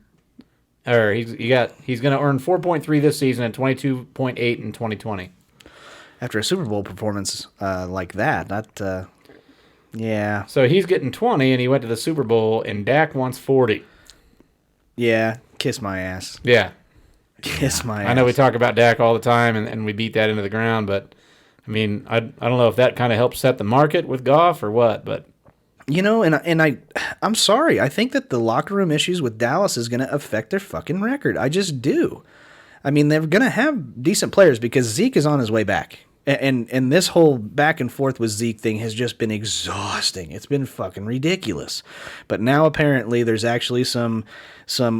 Or he's going to earn 4.3 this season and 22.8 in 2020. After a Super Bowl performance like that, yeah. So he's getting 20 and he went to the Super Bowl and Dak wants 40. Yeah, kiss my ass. Yeah. Kiss my ass. I know we talk about Dak all the time and we beat that into the ground, but I mean, I don't know if that kind of helps set the market with Goff or what, but You know, I'm sorry. I think that the locker room issues with Dallas is going to affect their fucking record. I just do. I mean, they're going to have decent players because Zeke is on his way back. And this whole back and forth with Zeke thing has just been exhausting. It's been fucking ridiculous. But now apparently there's actually some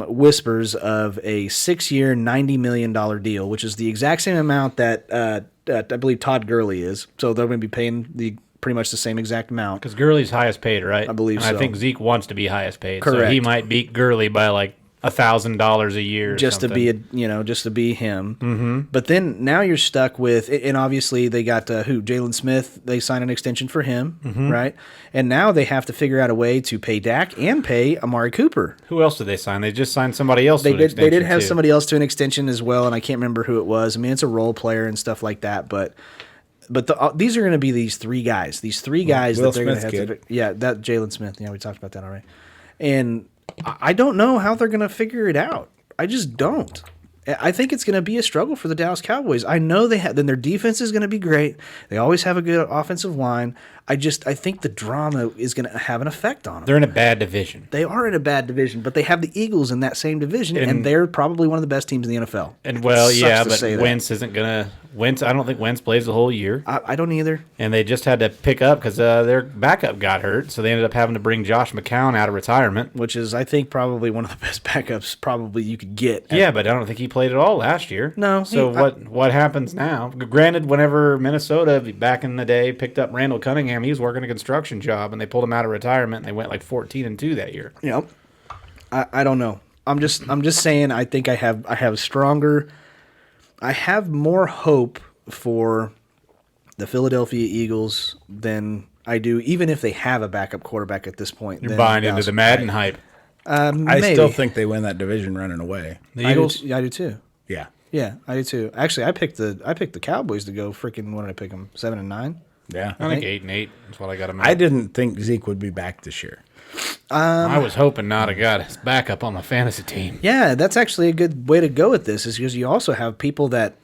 whispers of a 6-year, $90 million deal, which is the exact same amount that I believe Todd Gurley is. So they're going to be paying pretty much the same exact amount. Because Gurley's highest paid, right? I believe and so. I think Zeke wants to be highest paid. Correct. So he might beat Gurley by like $1,000 a year, just to be just to be him. Mm-hmm. But then now you're stuck with, and obviously they got Jalen Smith. They signed an extension for him, right? And now they have to figure out a way to pay Dak and pay Amari Cooper. Who else did they sign? They just signed somebody else. They did have somebody else to an extension as well, and I can't remember who it was. I mean, it's a role player and stuff like that, but. These are going to be these three guys. These three guys Will that they're going to have Smith to. kid. Yeah, that Jalen Smith. Yeah, we talked about that already. And I don't know how they're going to figure it out. I just don't. I think it's going to be a struggle for the Dallas Cowboys. I know they have. Then their defense is going to be great. They always have a good offensive line. I think the drama is going to have an effect on them. They're in a bad division. They are in a bad division, but they have the Eagles in that same division, and they're probably one of the best teams in the NFL. And well, yeah, but say that. Wentz isn't gonna. I don't think Wentz plays the whole year. I don't either. And they just had to pick up because their backup got hurt, so they ended up having to bring Josh McCown out of retirement. Which is, I think, probably one of the best backups probably you could get. Yeah, but I don't think he played at all last year. No. So what happens now? Granted, whenever Minnesota back in the day picked up Randall Cunningham, he was working a construction job, and they pulled him out of retirement, and they went like 14-2 that year. Yep. I don't know. I'm just saying. I think I have more hope for the Philadelphia Eagles than I do, even if they have a backup quarterback at this point. You're buying into the Madden hype. I still think they win that division running away. The Eagles? I do too. Yeah. Yeah, I do too. Actually, I picked the Cowboys to go freaking. What did I pick them? 7-9. Yeah. I think 8-8 is what I got him at. I didn't think Zeke would be back this year. I was hoping not. I got his backup on my fantasy team. Yeah, that's actually a good way to go with this, is because you also have people that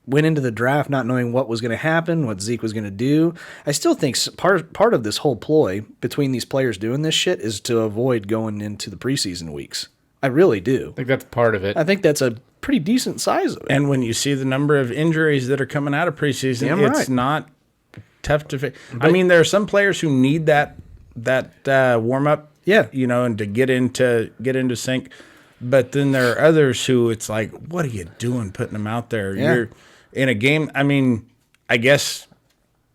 went into the draft not knowing what was going to happen, what Zeke was going to do. I still think part of this whole ploy between these players doing this shit is to avoid going into the preseason weeks. I really do. I think that's part of it. I think that's a pretty decent size of it. And when you see the number of injuries that are coming out of preseason, it's not tough to fix. I mean, there are some players who need that warm up, and to get into sync. But then there are others who it's like, what are you doing putting them out there? Yeah. You're in a game. I mean, I guess,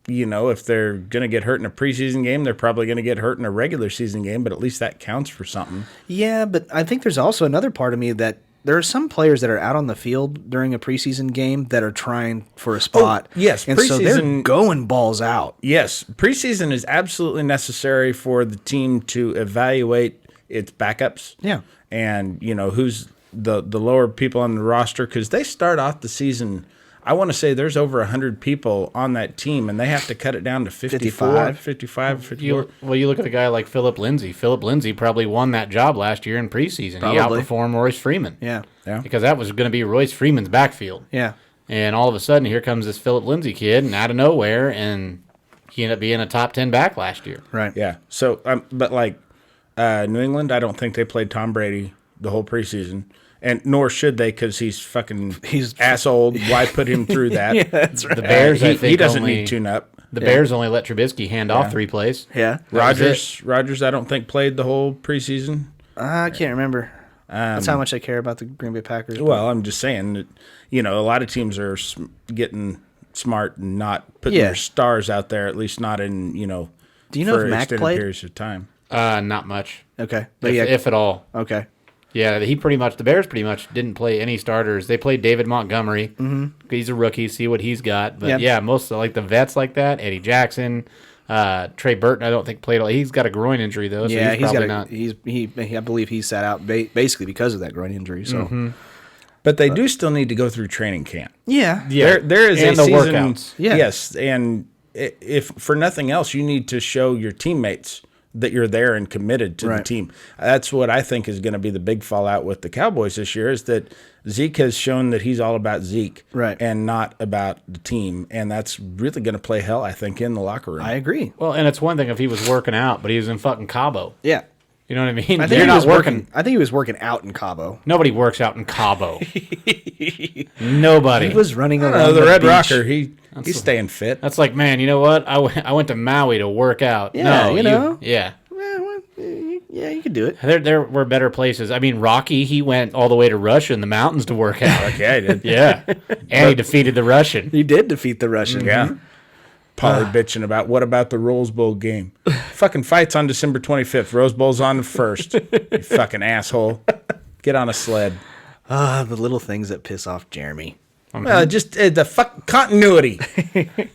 if they're going to get hurt in a preseason game, they're probably going to get hurt in a regular season game, but at least that counts for something. Yeah, but I think there's also another part of me that there are some players that are out on the field during a preseason game that are trying for a spot. Yes, and so they're going balls out. Yes, preseason is absolutely necessary for the team to evaluate its backups. Yeah. And, who's the lower people on the roster, because they start off the season, I want to say there's over 100 people on that team, and they have to cut it down to 55. 54. You look at a guy like Philip Lindsay. Philip Lindsay probably won that job last year in preseason. Probably. He outperformed Royce Freeman. Yeah. Because that was going to be Royce Freeman's backfield. Yeah. And all of a sudden, here comes this Philip Lindsay kid, and out of nowhere, and he ended up being a top 10 back last year. Right. Yeah. So, but New England, I don't think they played Tom Brady the whole preseason. And nor should they, because he's ass old. Why put him through that? Yeah, that's right. The Bears, I think, he doesn't need tune-up. The Bears only let Trubisky hand off 3 plays. Yeah. Rodgers, I don't think played the whole preseason. I can't remember. That's how much I care about the Green Bay Packers. Well, I'm just saying that, a lot of teams are getting smart and not putting their stars out there, at least not in, Do you know for if Mac extended played? periods of time. Not much. Okay. But If at all. Okay. Yeah, the Bears pretty much didn't play any starters. They played David Montgomery. Mm-hmm. He's a rookie. See what he's got. But most of the vets like that, Eddie Jackson, Trey Burton, I don't think played all. He's got a groin injury though. So he's probably not. I believe he sat out basically because of that groin injury. So, but they do still need to go through training camp. Yeah. There is and a the season. Workouts. Yeah. Yes, and if for nothing else, you need to show your teammates that you're there and committed to the team. That's what I think is going to be the big fallout with the Cowboys this year, is that Zeke has shown that he's all about Zeke and not about the team. And that's really going to play hell, I think, in the locker room. I agree. Well, and it's one thing if he was working out, but he was in fucking Cabo. Yeah. You know what I mean? I think he was working. I think he was working out in Cabo. Nobody works out in Cabo. Nobody. He was running around the Red beach. Rocker. He's staying fit. That's like, man, you know what? I went to Maui to work out. Yeah, No, yeah. Yeah, you could do it. There were better places. I mean, Rocky, he went all the way to Russia in the mountains to work out. Okay, I did. Yeah. And he defeated the Russian. He did defeat the Russian. Yeah. Polly bitching about what about the Rose Bowl game? Fucking fight's on December 25th. Rose Bowl's on the 1st. You fucking asshole. Get on a sled. The little things that piss off Jeremy. Well, just the fuck continuity.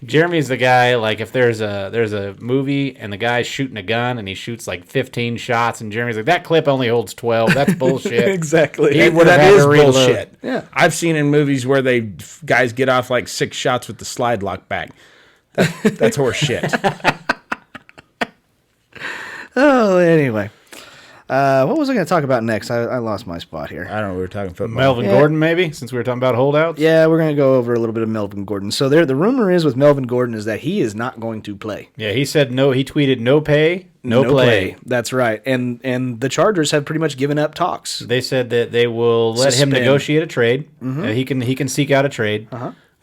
Jeremy's the guy, like, if there's a movie and the guy's shooting a gun and he shoots like 15 shots and Jeremy's like, that clip only holds 12. That's bullshit. Exactly. He would have That had is to reload. bullshit. Yeah. I've seen in movies where guys get off like 6 shots with the slide lock back. That's horse shit. Oh, anyway. What was I going to talk about next? I lost my spot here. I don't know. We were talking football. Melvin Gordon, maybe, since we were talking about holdouts. Yeah, we're going to go over a little bit of Melvin Gordon. So the rumor is with Melvin Gordon is that he is not going to play. Yeah, he said no. He tweeted no pay, no play. That's right. And the Chargers have pretty much given up talks. They said that they will let him negotiate a trade. He can seek out a trade.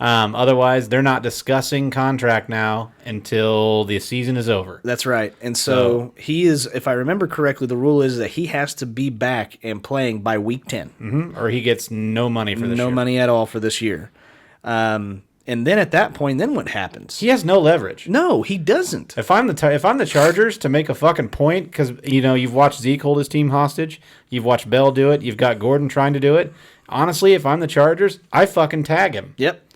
Otherwise, they're not discussing contract now until the season is over. That's right. And so he is, if I remember correctly, the rule is that he has to be back and playing by week 10. Or he gets no money for this year. No money at all for this year. And then at that point, then what happens? He has no leverage. No, he doesn't. If I'm the Chargers, to make a fucking point, because you've watched Zeke hold his team hostage, you've watched Bell do it, you've got Gordon trying to do it. Honestly, if I'm the Chargers, I fucking tag him. Yep.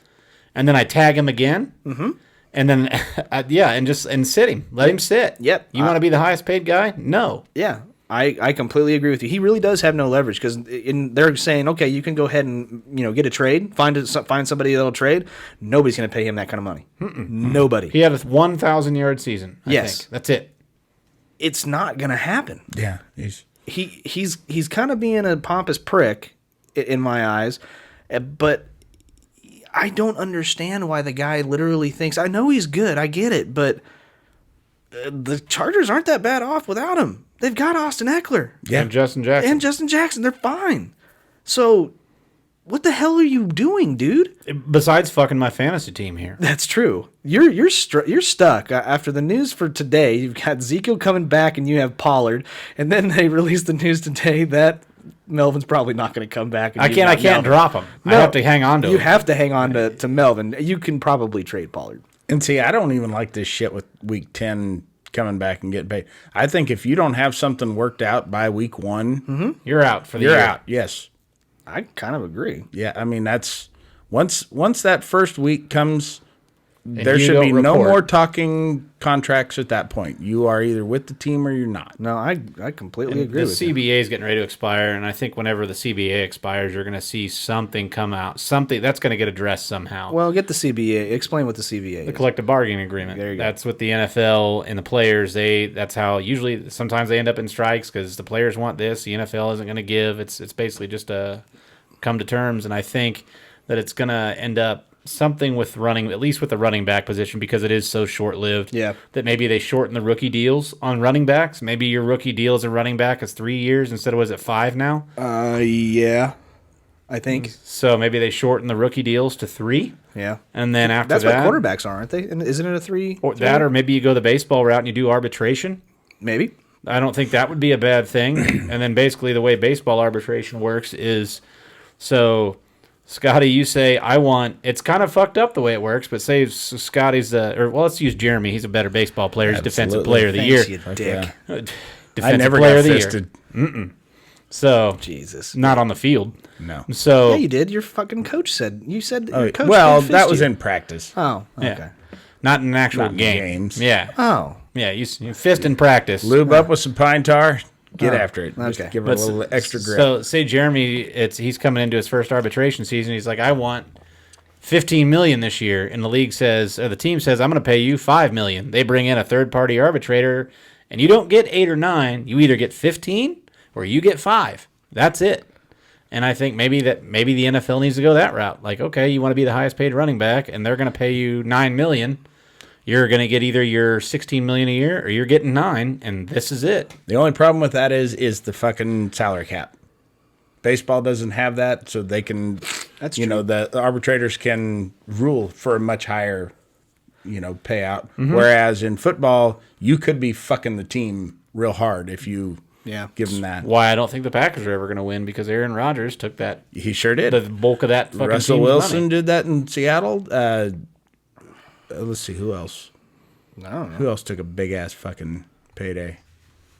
And then I tag him again. Mm-hmm. And then, and sit him. Let him sit. Yep. You want to be the highest paid guy? No. Yeah, I completely agree with you. He really does have no leverage because they're saying, okay, you can go ahead and get a trade, find somebody that'll trade. Nobody's going to pay him that kind of money. Nobody. He had a 1,000-yard season. I think. That's it. It's not going to happen. Yeah. He's kind of being a pompous prick in my eyes, but I don't understand why the guy literally thinks, I know he's good, I get it, but the Chargers aren't that bad off without him. They've got Austin Eckler. Yeah. And Justin Jackson. They're fine. So what the hell are you doing, dude? Besides fucking my fantasy team here. That's true. You're stuck. After the news for today, you've got Ezekiel coming back and you have Pollard, and then they released the news today that Melvin's probably not going to come back. I can't drop him. No, I have to hang on to him. You have to hang on to Melvin. You can probably trade Pollard. And see, I don't even like this shit with week 10 coming back and getting paid. I think if you don't have something worked out by week 1, you're out for the year. You're out, yes. I kind of agree. Yeah, I mean, that's once that first week comes, there you should be don't no report. more talking contracts at that point. You are either with the team or you're not. No, I completely agree The with you. CBA is getting ready to expire, and I think whenever the CBA expires, you're going to see something come out. Something that's going to get addressed somehow. Well, get the CBA. Explain what the CBA The is. collective bargaining agreement. There you go. That's what the NFL and the players, that's how usually sometimes they end up in strikes because the players want this. The NFL isn't going to give. It's basically just a come to terms, and I think that it's going to end up something with running, at least with the running back position, because it is so short-lived. Yeah. That maybe they shorten the rookie deals on running backs. Maybe your rookie deal as a running back is 3 years instead of, was it 5 now? Yeah, I think. So maybe they shorten the rookie deals to 3. Yeah. And then after That's that, what quarterbacks are, aren't they? And isn't it a 3? or maybe you go the baseball route and you do arbitration. Maybe. I don't think that would be a bad thing. And then basically the way baseball arbitration works is, so Scotty, you say, it's kind of fucked up the way it works, but say Scotty's let's use Jeremy. He's a better baseball player. He's defensive player of the year. Thanks, you dick. Defensive I never player got of the fisted. year. So Jesus. not on the field. No. So Yeah, you did. Your fucking coach said. You said your coach Well, did that fist was you. in practice. Oh, okay. yeah, not in an actual Not in game. games. Yeah. Oh. Yeah, you fist in practice. Lube up with some pine tar. Get after it. Just okay. give it a little extra grip. So say Jeremy, he's coming into his first arbitration season. He's like, I want $15 million this year, and the league says, or the team says, I'm going to pay you $5 million. They bring in a third-party arbitrator, and you don't get 8 or 9. You either get 15 or you get 5. That's it. And I think maybe the NFL needs to go that route. Like, okay, you want to be the highest-paid running back, and they're going to pay you $9 million. You're going to get either your $16 million a year or you're getting $9, and this is it. The only problem with that is the fucking salary cap. Baseball doesn't have that, so they can, That's you true. know, the arbitrators can rule for a much higher, you know, payout. Whereas in football, you could be fucking the team real hard if you give them that. Why I don't think the Packers are ever going to win because Aaron Rodgers took that He sure did. the bulk of that fucking Russell team's Wilson money. did that in Seattle. Let's see, who else? I don't know. Who else took a big ass fucking payday?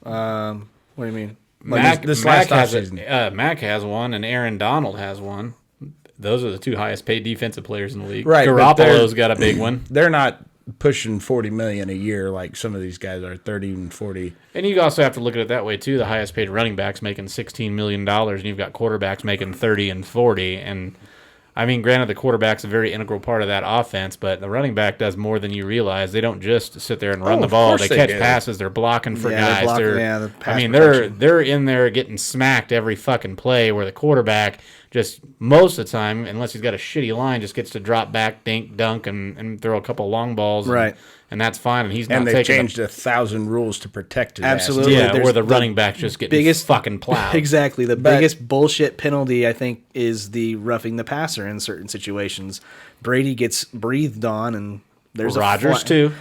What do you mean? Mac, this Mac last has offseason. Mac has one, and Aaron Donald has one. Those are the two highest paid defensive players in the league. Right, but Garoppolo's got a big one. They're not pushing $40 million a year like some of these guys are, 30 and 40. And you also have to look at it that way too. The highest paid running backs making $16 million, and you've got quarterbacks making 30 and 40. And I mean, granted, the quarterback's a very integral part of that offense, but the running back does more than you realize. They don't just sit there and run the of ball. course They they catch do. passes. They're blocking for Yeah, they're guys. blocking- They're, yeah, the pass I mean, protection. they're in there getting smacked every fucking play. Where the quarterback just most of the time, unless he's got a shitty line, just gets to drop back, dunk, and throw a couple long balls. Right. And that's fine. And he's not And they've taking changed 1,000 rules to protect his Absolutely. ass. Yeah, There's where the the running back just getting biggest- fucking plowed. Exactly. The But- biggest bullshit penalty, I think, is the roughing the passer in certain situations. Brady gets breathed on, and there's Rodgers a too.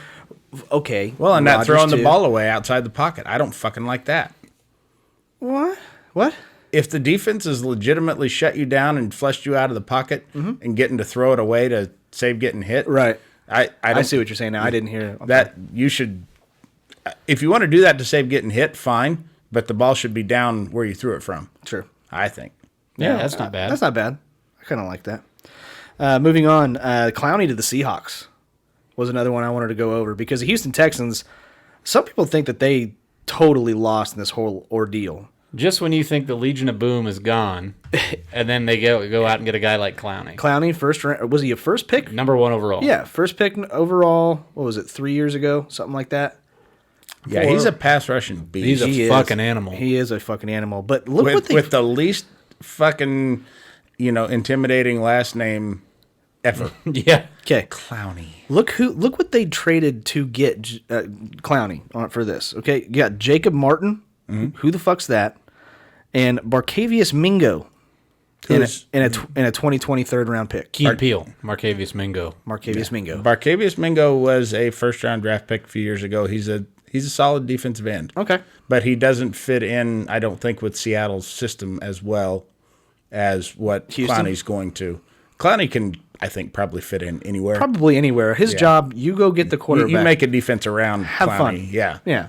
Okay. Well, and not Rodgers throwing the too. ball away outside the pocket. I don't fucking like that. What? What? If the defense has legitimately shut you down and flushed you out of the pocket and getting to throw it away to save getting hit, Right. I I don't see what you're saying now. I didn't hear it. Okay. that you should. If you want to do that to save getting hit, fine, but the ball should be down where you threw it from. Sure. I think. Yeah, that's not bad. That's not bad. I kind of like that. Moving on, Clowney to the Seahawks was another one I wanted to go over because the Houston Texans, some people think that they totally lost in this whole ordeal. Just when you think the Legion of Boom is gone, and then they go out and get a guy like Clowney. Clowney, first round, was he a first pick? Number one overall. Yeah, first pick overall. What was it, 3 years ago? Something like that. Yeah, he's a pass rushing beast. He's a He is. fucking animal. He is a fucking animal. But look what they with the least fucking, intimidating last name ever. Yeah. okay. Clowney. Look what they traded to get Clowney for this. Okay, you got Jacob Martin. Who the fuck's that? And Barcavius Mingo in a 2020 third round pick. Keen Peel. Marcavius Mingo. Marcavius Mingo. Barcavius Mingo was a first round draft pick a few years ago. He's a solid defensive end. Okay. But he doesn't fit in, I don't think, with Seattle's system as well as what Houston? Clowney's going to. Clowney can, I think, probably fit in anywhere. Probably anywhere. His job, you go get the quarterback. You make a defense around have Clowney. fun. Yeah. Yeah.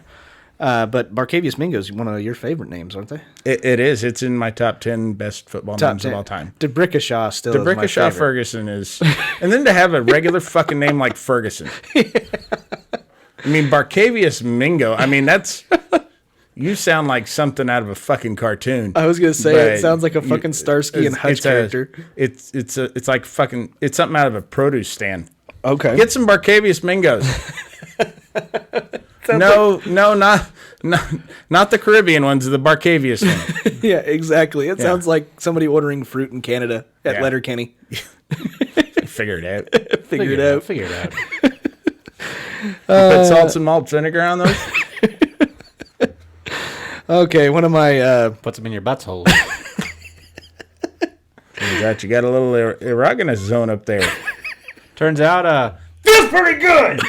But Barcavius Mingo is one of your favorite names, aren't they? It is. It's in my top 10 best football names of all time. DeBrickashaw still is my DeBrickashaw favorite. Ferguson is. And then to have a regular fucking name like Ferguson. I mean, Barcavius Mingo. I mean, that's. You sound like something out of a fucking cartoon. I was gonna say but it sounds like a fucking Starsky and Hutch character. It's like fucking. It's something out of a produce stand. Okay. Get some Barcavius Mingos. No, not the Caribbean ones. The Barcavius one. Yeah, exactly. It sounds like somebody ordering fruit in Canada at Yeah. Letterkenny. Figure it out. Figure it out. Figure it out. Put salt and malt vinegar on those. Okay, one of my Puts them in your butthole. Is that you got a little erogenous zone up there? Turns out, Feels pretty good.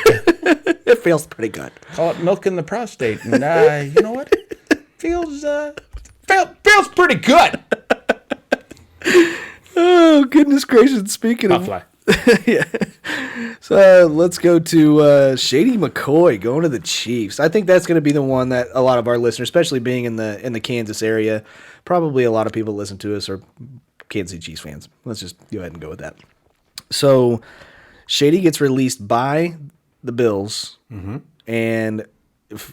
it feels pretty good. Call it milking the prostate, and you know what? Feels pretty good. Oh goodness gracious! Speaking I'll of, fly. so let's go to Shady McCoy going to the Chiefs. I think that's going to be the one that a lot of our listeners, especially being in the Kansas area, probably a lot of people that listen to us are Kansas City Chiefs fans. Let's just go ahead and go with that. So Shady gets released by the Bills, and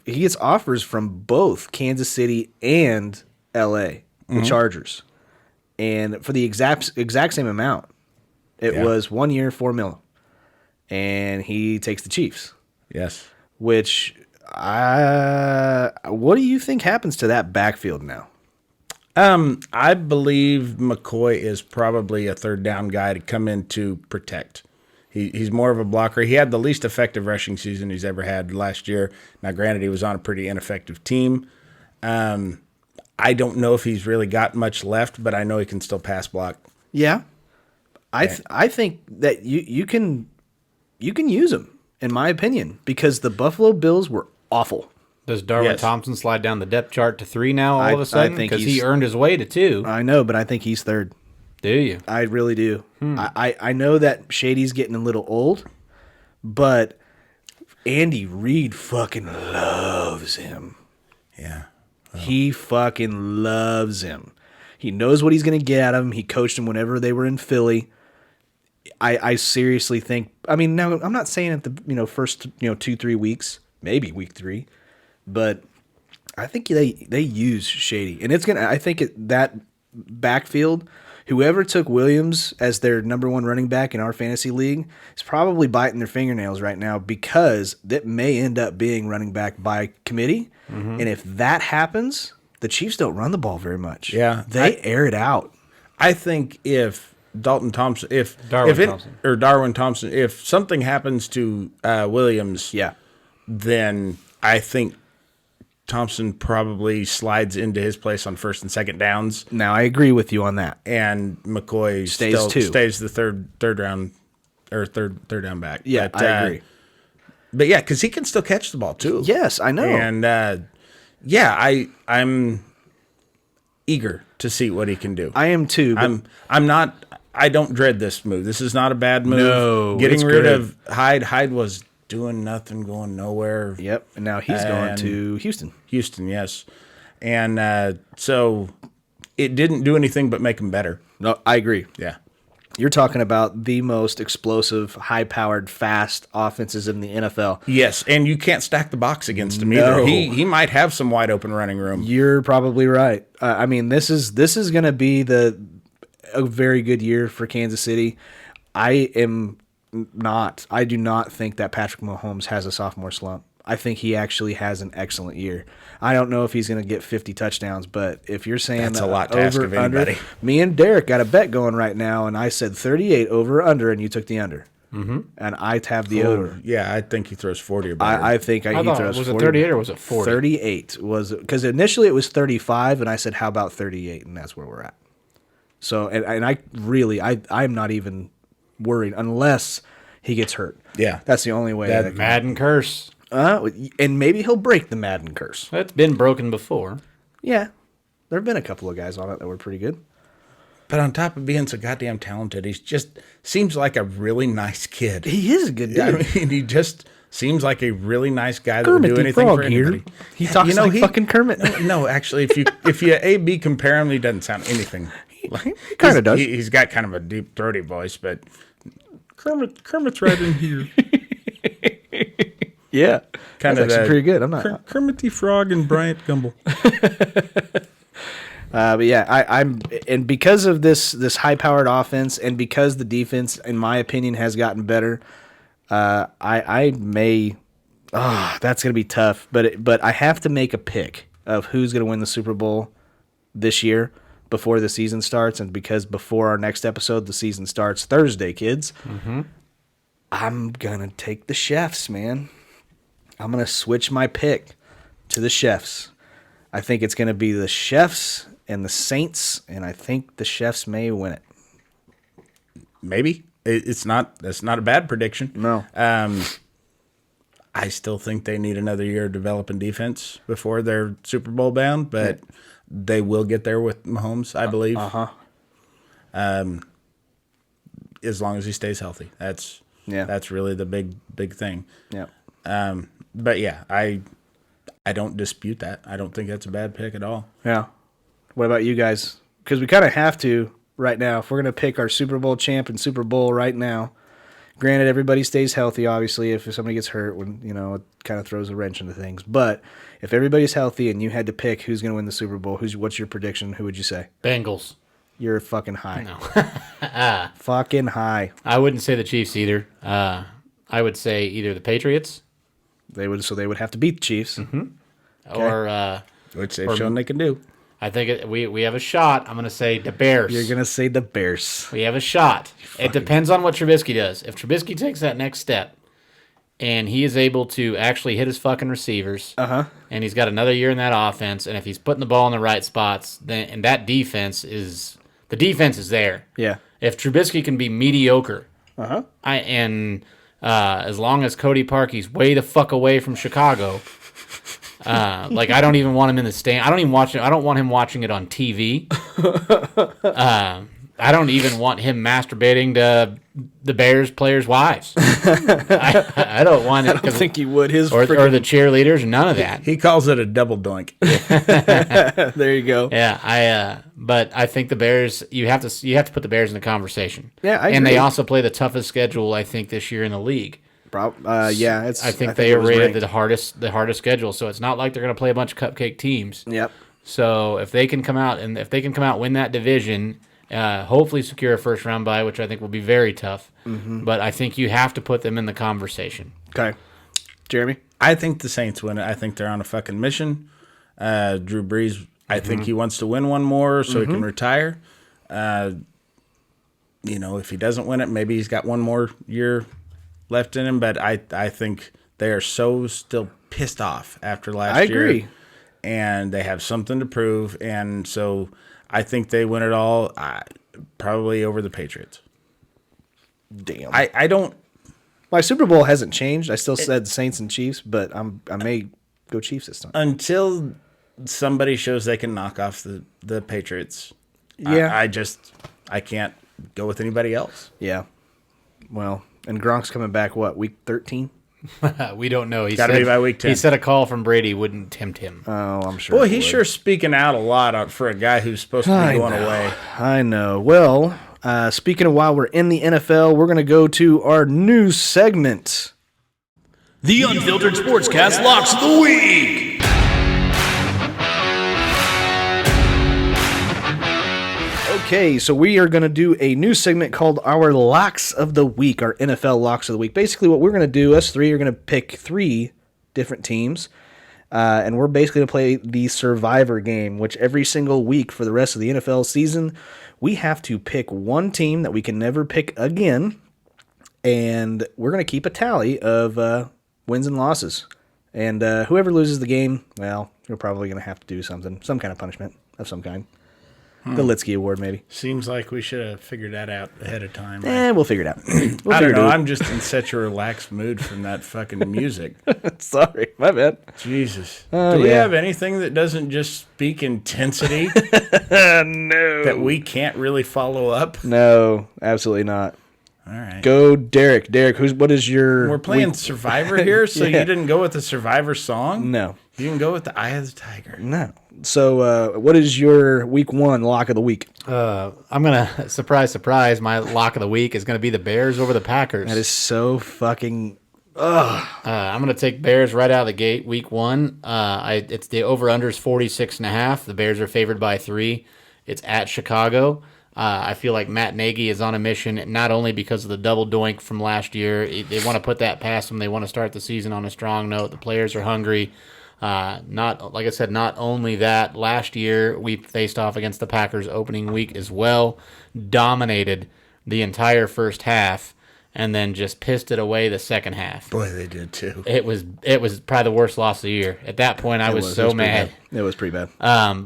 he gets offers from both Kansas City and L.A., the Chargers, and for the exact same amount. It was 1 year, $4 million, and he takes the Chiefs. Yes. Which, what do you think happens to that backfield now? I believe McCoy is probably a third down guy to come in to protect. He's more of a blocker. He had the least effective rushing season he's ever had last year. Now, granted, he was on a pretty ineffective team. I don't know if he's really got much left, but I know he can still pass block. Yeah. I think that you can use him, in my opinion, because the Buffalo Bills were awful. Does Darwin Yes. Thompson slide down the depth chart to 3 now all of a I sudden? think Because he he's- earned his way to 2. I know, but I think he's third. Do you? I really do. I know that Shady's getting a little old, but Andy Reid fucking loves him. Yeah. He fucking loves him. He knows what he's going to get out of him. He coached him whenever they were in Philly. I seriously think. I mean, now I'm not saying at the first 2-3 weeks, maybe week 3, but I think they use Shady, and it's gonna. I think that backfield, whoever took Williams as their number 1 running back in our fantasy league is probably biting their fingernails right now because that may end up being running back by committee, and if that happens, the Chiefs don't run the ball very much. Yeah, they air it out. I think if Darwin Thompson, if something happens to Williams, Yeah. then I think Thompson probably slides into his place on first and second downs, Now I agree with you on that. and McCoy Stays still two. stays the third round or third down back. Yeah, But, I agree. But yeah, because he can still catch the ball too. Yes, I know. And I'm eager to see what he can do. I am too. But I'm not. I don't dread this move. This is not a bad move. No, Getting it's rid good. of Hyde. Hyde was doing nothing, going nowhere. Yep. And now he's going And- to Houston. Houston, yes. And so it didn't do anything but make him better. No, I agree. Yeah. You're talking about the most explosive, high-powered, fast offenses in the NFL. Yes, and you can't stack the box against him No. either. He might have some wide open running room. You're probably right. I mean, this is going to be a very good year for Kansas City. I do not think that Patrick Mahomes has a sophomore slump. I think he actually has an excellent year. I don't know if he's going to get 50 touchdowns, but if you're saying That's a lot to ask of anybody. me and Derek got a bet going right now, and I said 38 over under, and you took the under. Mm-hmm. And I have the over. Yeah, I think he throws 40 or better. I think I he thought, throws was 40. it 38 or was it 40? 38 was because initially it was 35, and I said, "How about 38?" And that's where we're at. So, and I really, I'm not even worried unless he gets hurt. Yeah. That's the only way. That- Madden curse. And maybe he'll break the Madden curse. That's been broken before. Yeah, there have been a couple of guys on it that were pretty good. But on top of being so goddamn talented, he just seems like a really nice kid. He is a good dude. I mean, he just seems like a really nice guy that would Kermit do the anything Frog for anybody. here. He talks like fucking Kermit. No, actually, if you A/B compare him, he doesn't sound anything. Like, He kinda does. He's got kind of a deep, throaty voice, but Kermit's right in here. Yeah, Kind that's of actually that pretty good. I'm not. Kermit the Frog and Bryant Gumbel. But yeah, I'm and because of this high-powered offense, and because the defense, in my opinion, has gotten better, I may. That's gonna be tough. But I have to make a pick of who's gonna win the Super Bowl this year before the season starts, and because before our next episode, the season starts Thursday, kids. Mm-hmm. I'm gonna take the Chefs, man. I'm gonna switch my pick to the Chefs. I think it's gonna be the Chefs and the Saints, and I think the Chefs may win it. Maybe that's not a bad prediction. No. I still think they need another year of developing defense before they're Super Bowl bound, but they will get there with Mahomes, I believe. As long as he stays healthy, that's really the big thing. Yeah. But yeah, I don't dispute that. I don't think that's a bad pick at all. Yeah. What about you guys? Because we kind of have to right now. If we're going to pick our Super Bowl champ and Super Bowl right now, granted, everybody stays healthy, obviously. If somebody gets hurt, it kind of throws a wrench into things. But if everybody's healthy and you had to pick who's going to win the Super Bowl, what's your prediction? Who would you say? Bengals. You're fucking high. No. Fucking high. I wouldn't say the Chiefs either. I would say either the Patriots They would have to beat the Chiefs. or Which they've shown they can do. I think we have a shot. I'm going to say the Bears. You're going to say the Bears. We have a shot. It depends on what Trubisky does. If Trubisky takes that next step and he is able to actually hit his fucking receivers, and he's got another year in that offense, and if he's putting the ball in the right spots, then and that defense is there. Yeah. If Trubisky can be mediocre, as long as Cody Parkey's way the fuck away from Chicago, like I don't even want him in the stand. I don't even watch it. I don't want him watching it on TV. I don't even want him masturbating to the Bears players' wives. I don't want it. I don't think he would. Or the cheerleaders, none of that. He calls it a double doink. There you go. Yeah, but I think the Bears. You have to put the Bears in the conversation. Yeah, I and agree. they also play the toughest schedule I think this year in the league. Yeah, I think they are rated the hardest schedule. So it's not like they're going to play a bunch of cupcake teams. Yep. So if they can come out win that division. Hopefully secure a first round bye, which I think will be very tough. Mm-hmm. But I think you have to put them in the conversation. Okay. Jeremy? I think the Saints win it. I think they're on a fucking mission. Drew Brees, I think he wants to win one more so he can retire. If he doesn't win it, maybe he's got one more year left in him. But I think they are so still pissed off after last year. I agree. And they have something to prove. And so I think they win it all, probably over the Patriots. Damn. I don't. My Super Bowl hasn't changed. I still said Saints and Chiefs, but I may go Chiefs this time. Until somebody shows they can knock off the Patriots. Yeah. I can't go with anybody else. Yeah. Well, and Gronk's coming back, week 13? We don't know. He Gotta said, be by week 10. He said a call from Brady wouldn't tempt him. Oh, I'm sure. Boy, he's sure speaking out a lot for a guy who's supposed to be going away. I know. Well, speaking of while we're in the NFL, we're going to go to our news segment. The Unfiltered Sportscast Locks of the Week. Okay, so we are going to do a new segment called our Locks of the Week, our NFL Locks of the Week. Basically, what we're going to do, us three are going to pick 3 different teams, and we're basically going to play the Survivor game, which every single week for the rest of the NFL season, we have to pick one team that we can never pick again, and we're going to keep a tally of wins and losses. And whoever loses the game, well, you're probably going to have to do some kind of punishment of some kind. The Litsky Award, maybe. Seems like we should have figured that out ahead of time. We'll figure it out. I don't know. I'm just in such a relaxed mood from that fucking music. Sorry, my bad. Jesus. Do we have anything that doesn't just speak intensity? No. That we can't really follow up? No, absolutely not. All right. Go, Derek. Derek, what is your... We're playing Survivor here, so you didn't go with the Survivor song? No. You didn't go with the Eye of the Tiger? No. So, what is your week 1 lock of the week? I'm going to, surprise, my lock of the week is going to be the Bears over the Packers. That is so fucking... I'm going to take Bears right out of the gate, week 1. It's the over-under is 46.5. The Bears are favored by 3. It's at Chicago. I feel like Matt Nagy is on a mission, not only because of the double doink from last year. They want to put that past them. They want to start the season on a strong note. The players are hungry. Like I said, not only that, last year we faced off against the Packers opening week as well, dominated the entire first half, and then just pissed it away the second half. Boy, they did too. It was probably the worst loss of the year. At that point, I was so mad. It was pretty bad.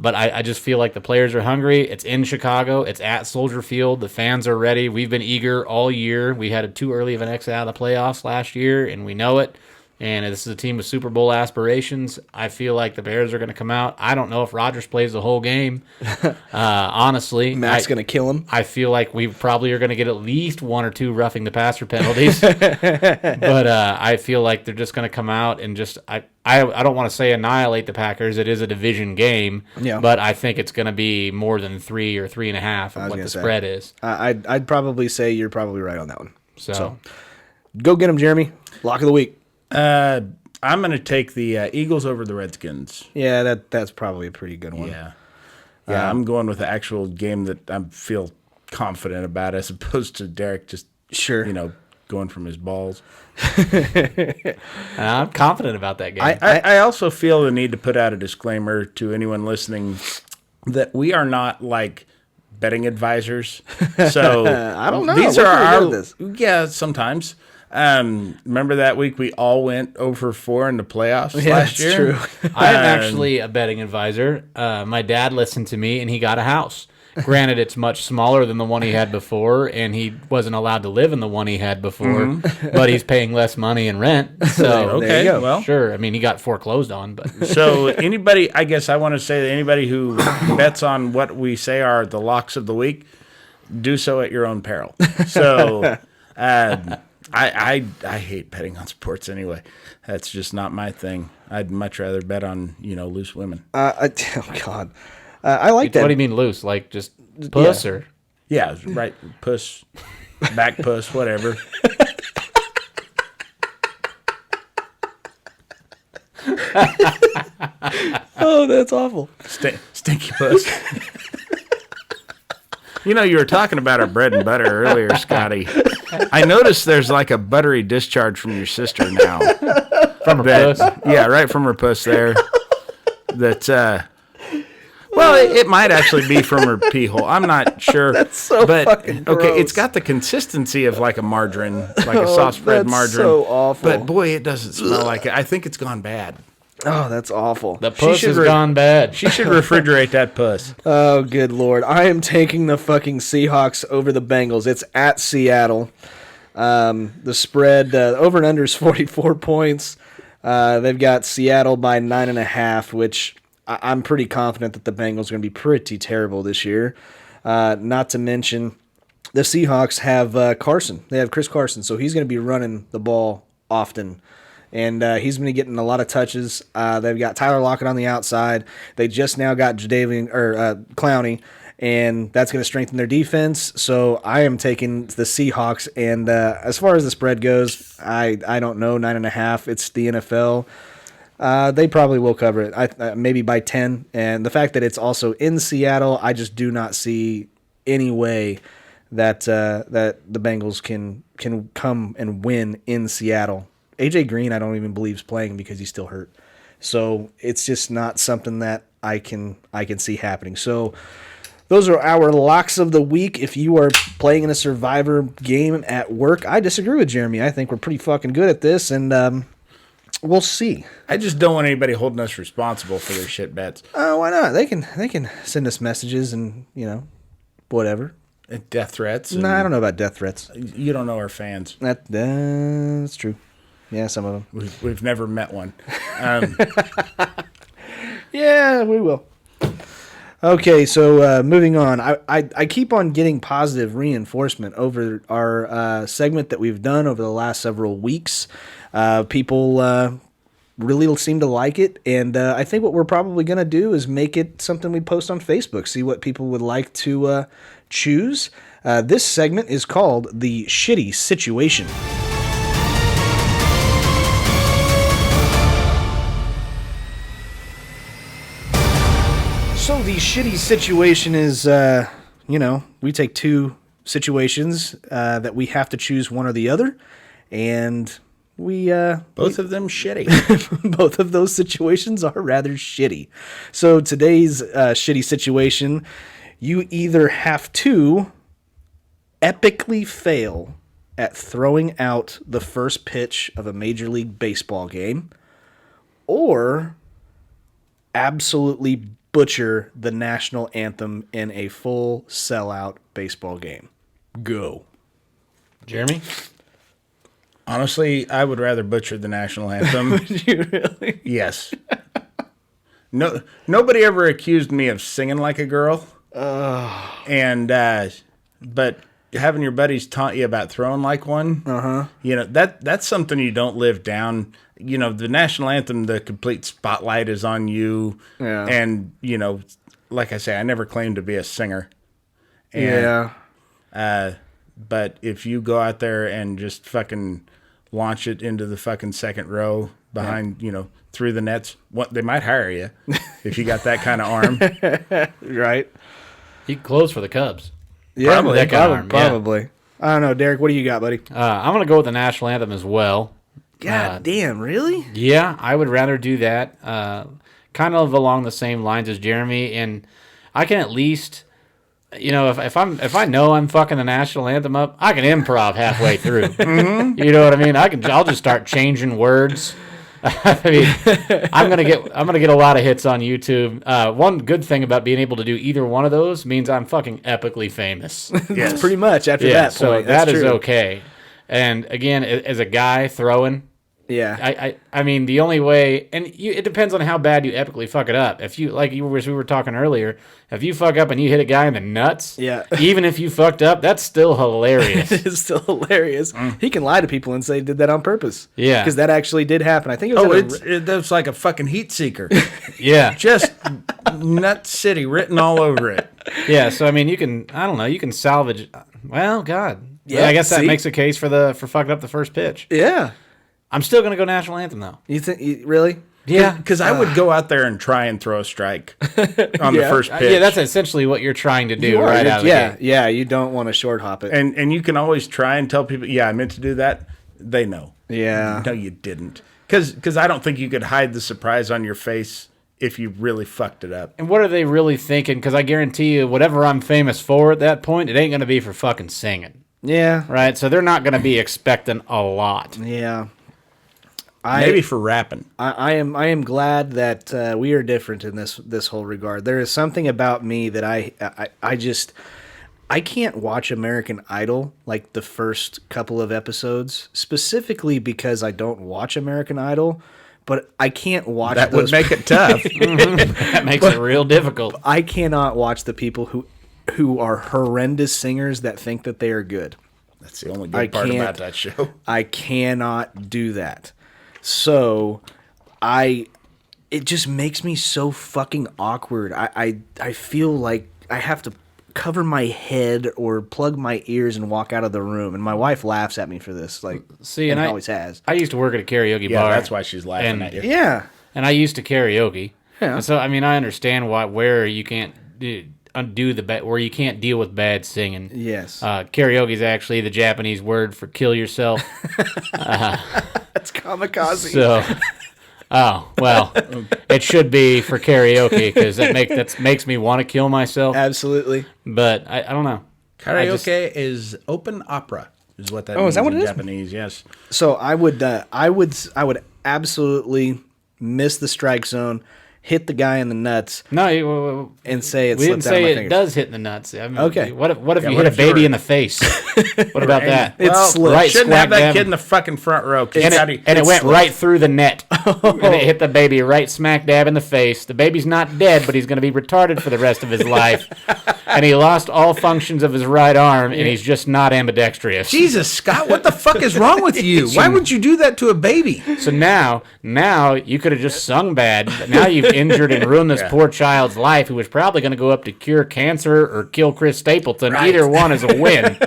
But I just feel like the players are hungry. It's in Chicago. It's at Soldier Field. The fans are ready. We've been eager all year. We had too early of an exit out of the playoffs last year, and we know it. And this is a team with Super Bowl aspirations. I feel like the Bears are going to come out. I don't know if Rodgers plays the whole game. Honestly, Matt's going to kill him. I feel like we probably are going to get at least 1 or 2 roughing the passer penalties. But I feel like they're just going to come out and just I don't want to say annihilate the Packers. It is a division game. Yeah. But I think it's going to be more than 3 or 3.5 of what the spread is. I'd probably say you're probably right on that one. So go get him, Jeremy. Lock of the week. I'm going to take the Eagles over the Redskins. Yeah, that's probably a pretty good one. Yeah. I'm going with the actual game that I feel confident about as opposed to Derek just, going from his balls. I'm confident about that game. I also feel the need to put out a disclaimer to anyone listening that we are not like betting advisors. So I don't know. These What are do we do our with this? Yeah, sometimes. Remember that week we all went over 4 in the playoffs last year? True. I am actually a betting advisor. My dad listened to me, and he got a house. Granted, it's much smaller than the one he had before, and he wasn't allowed to live in the one he had before, but he's paying less money in rent. So, Okay, you go. well. sure. I mean, he got foreclosed on, but So anybody, I guess I want to say that anybody who bets on what we say are the locks of the week, do so at your own peril. So I hate betting on sports anyway. That's just not my thing. I'd much rather bet on, loose women. Oh, God. I like that. what do you mean loose? Like just puss or? Yeah, right. Puss, back puss, whatever. Oh, that's awful. Stinky puss. You were talking about our bread and butter earlier, Scotty. I noticed there's like a buttery discharge from your sister now. From her puss? Yeah, right from her puss there. Well, it might actually be from her pee hole. I'm not sure. That's so fucking gross. Okay, it's got the consistency of like a margarine, like a soft spread that's margarine. so awful. But boy, it doesn't smell like it. I think it's gone bad. Oh, that's awful. The puss has gone bad. She should refrigerate that puss. Oh, good Lord. I am taking the fucking Seahawks over the Bengals. It's at Seattle. The spread, over and under is 44 points. They've got Seattle by 9.5, which I'm pretty confident that the Bengals are going to be pretty terrible this year. Not to mention, the Seahawks have Carson. They have Chris Carson, so he's going to be running the ball often. And he's been getting a lot of touches. They've got Tyler Lockett on the outside. They just now got Clowney, and that's going to strengthen their defense. So I am taking the Seahawks. And as far as the spread goes, I don't know, 9.5. It's the NFL. They probably will cover it, maybe by 10. And the fact that it's also in Seattle, I just do not see any way that the Bengals can come and win in Seattle. AJ Green, I don't even believe is playing because he's still hurt. So it's just not something that I can see happening. So those are our locks of the week. If you are playing in a Survivor game at work, I disagree with Jeremy. I think we're pretty fucking good at this, and we'll see. I just don't want anybody holding us responsible for their shit bets. Why not? They can send us messages and whatever. Death threats. No, I don't know about death threats. You don't know our fans. That's true. Yeah, some of them. We've never met one. Yeah, we will. Okay, so moving on. I keep on getting positive reinforcement over our segment that we've done over the last several weeks. People really seem to like it, and I think what we're probably going to do is make it something we post on Facebook, see what people would like to choose. This segment is called The Shitty Situation. So the shitty situation is, we take two situations that we have to choose one or the other, and we Both of them shitty. both of those situations are rather shitty. So today's shitty situation, you either have to epically fail at throwing out the first pitch of a Major League Baseball game, or absolutely butcher the national anthem in a full sellout baseball game. Go. Jeremy? Honestly, I would rather butcher the national anthem. Would you really? Yes. No, nobody ever accused me of singing like a girl. And but having your buddies taunt you about throwing like one, that's something you don't live down. The national anthem, the complete spotlight is on you. Yeah. And, like I say, I never claimed to be a singer. And, but if you go out there and just fucking launch it into the fucking second row behind, through the nets, they might hire you if you got that kind of arm. Right. He closed for the Cubs. Yeah, Probably that kind of arm, yeah. probably. I don't know, Derek. What do you got, buddy? I'm going to go with the national anthem as well. God damn, really? Yeah, I would rather do that. Kind of along the same lines as Jeremy, and I can at least you know, if I know I'm fucking the national anthem up, I can improv halfway through. Mm-hmm. You know what I mean? I'll just start changing words. I mean, I'm gonna get a lot of hits on YouTube. One good thing about being able to do either one of those means I'm fucking epically famous. Yes, pretty much after that point. So that is okay. And again, as a guy throwing. Yeah, I mean, the only way, and it depends on how bad you epically fuck it up. If you, we were talking earlier, if you fuck up and you hit a guy in the nuts, even if you fucked up, that's still hilarious. It's still hilarious. He can lie to people and say he did that on purpose. Yeah. Because that actually did happen. I think it was that's like a fucking heat seeker. Yeah. Just Nut City written all over it. Yeah, so I mean, you can salvage, well, God. Yeah, I guess that makes a case for fucking up the first pitch. Yeah. I'm still going to go national anthem, though. You think, really? Yeah. Because I would go out there and try and throw a strike on the first pitch. Yeah, that's essentially what you're trying to do right out of the gate. Yeah, you don't want to short hop it. And you can always try and tell people, I meant to do that. They know. Yeah. No, you didn't. Because I don't think you could hide the surprise on your face if you really fucked it up. And what are they really thinking? Because I guarantee you, whatever I'm famous for at that point, it ain't going to be for fucking singing. Yeah. Right? So they're not going to be expecting a lot. Yeah. Maybe for rapping. I am glad that we are different in this whole regard. There is something about me that I can't watch American Idol like the first couple of episodes, specifically because I don't watch American Idol, but I can't watch that would make it tough. That makes it real difficult. I cannot watch the people who are horrendous singers that think that they are good. That's the only good part about that show. I cannot do that. So, it just makes me so fucking awkward. I feel like I have to cover my head or plug my ears and walk out of the room. And my wife laughs at me for this. And always has. I used to work at a karaoke bar. That's why she's laughing at you. Yeah. And I used to karaoke. Yeah. And so, I mean, I understand where you can't where you can't deal with bad singing. Yes. Karaoke is actually the Japanese word for kill yourself. That's kamikaze. So, well, it should be for karaoke because that makes me want to kill myself. Absolutely. But I don't know. Karaoke is open opera, is what that is means that what in it is? Japanese. Yes. So I would absolutely miss the strike zone, hit the guy in the nuts. No, and say it we slipped didn't out of my say fingers. it does hit in the nuts. I mean, Okay. What if you hit a baby in the face? What about that? It's slipped. right Shouldn't have smack that dab- kid in the fucking front row. And it went right through the net. And it hit the baby right smack dab in the face. The baby's not dead, but he's going to be retarded for the rest of his life. And he lost all functions of his right arm, and he's just not ambidextrous. Jesus, Scott, what the fuck is wrong with you? Why would you do that to a baby? So now you could have just sung bad, but now you've injured and ruined this poor child's life who was probably going to go up to cure cancer or kill Chris Stapleton. Right. Either one is a win.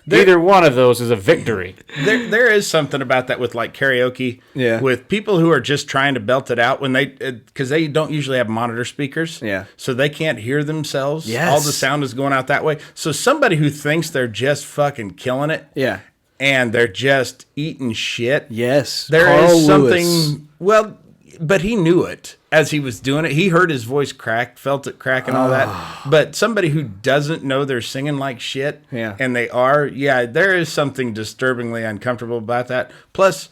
Either one of those is a victory. There is something about that with like karaoke. Yeah. With people who are just trying to belt it out when because they don't usually have monitor speakers. Yeah. So they can't hear themselves. Yes. All the sound is going out that way. So somebody who thinks they're just fucking killing it. Yeah. And they're just eating shit. Yes. There Carl is something. Lewis. Well, but he knew it as he was doing it. He heard his voice crack, felt it crack, and all that. But somebody who doesn't know they're singing like shit, and they are, there is something disturbingly uncomfortable about that. Plus,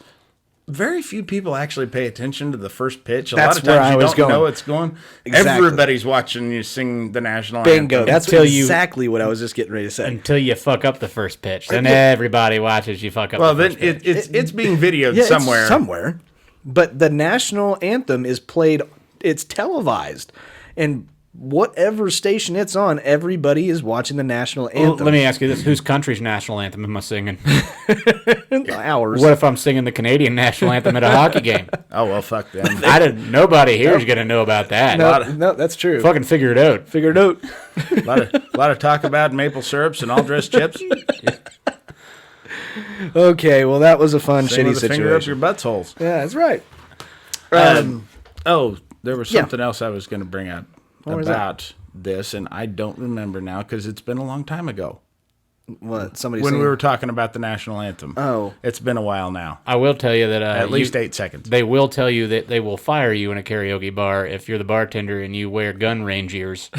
very few people actually pay attention to the first pitch. A lot of times you don't know it's going. Exactly. Everybody's watching you sing the national anthem. Bingo. That's exactly what I was just getting ready to say. Until you fuck up the first pitch. Then everybody watches you fuck up the first pitch. It's being videoed somewhere. It's somewhere. But the national anthem is played, it's televised. And whatever station it's on, everybody is watching the national anthem. Well, let me ask you this. Whose country's national anthem am I singing? Ours. What if I'm singing the Canadian national anthem at a hockey game? Oh, well, fuck them. Nobody here is going to know about that. No, that's true. Fucking figure it out. Figure it out. A lot of talk about maple syrups and all dressed chips. Okay, well, that was a fun, Same shitty with a finger up situation. your butts holes. Yeah, that's right. There was something else I was going to bring up was about this, and I don't remember now because it's been a long time ago. What? Somebody When singing? we were talking about the national anthem. Oh. It's been a while now. I will tell you that At least 8 seconds. They will tell you that they will fire you in a karaoke bar if you're the bartender and you wear gun range ears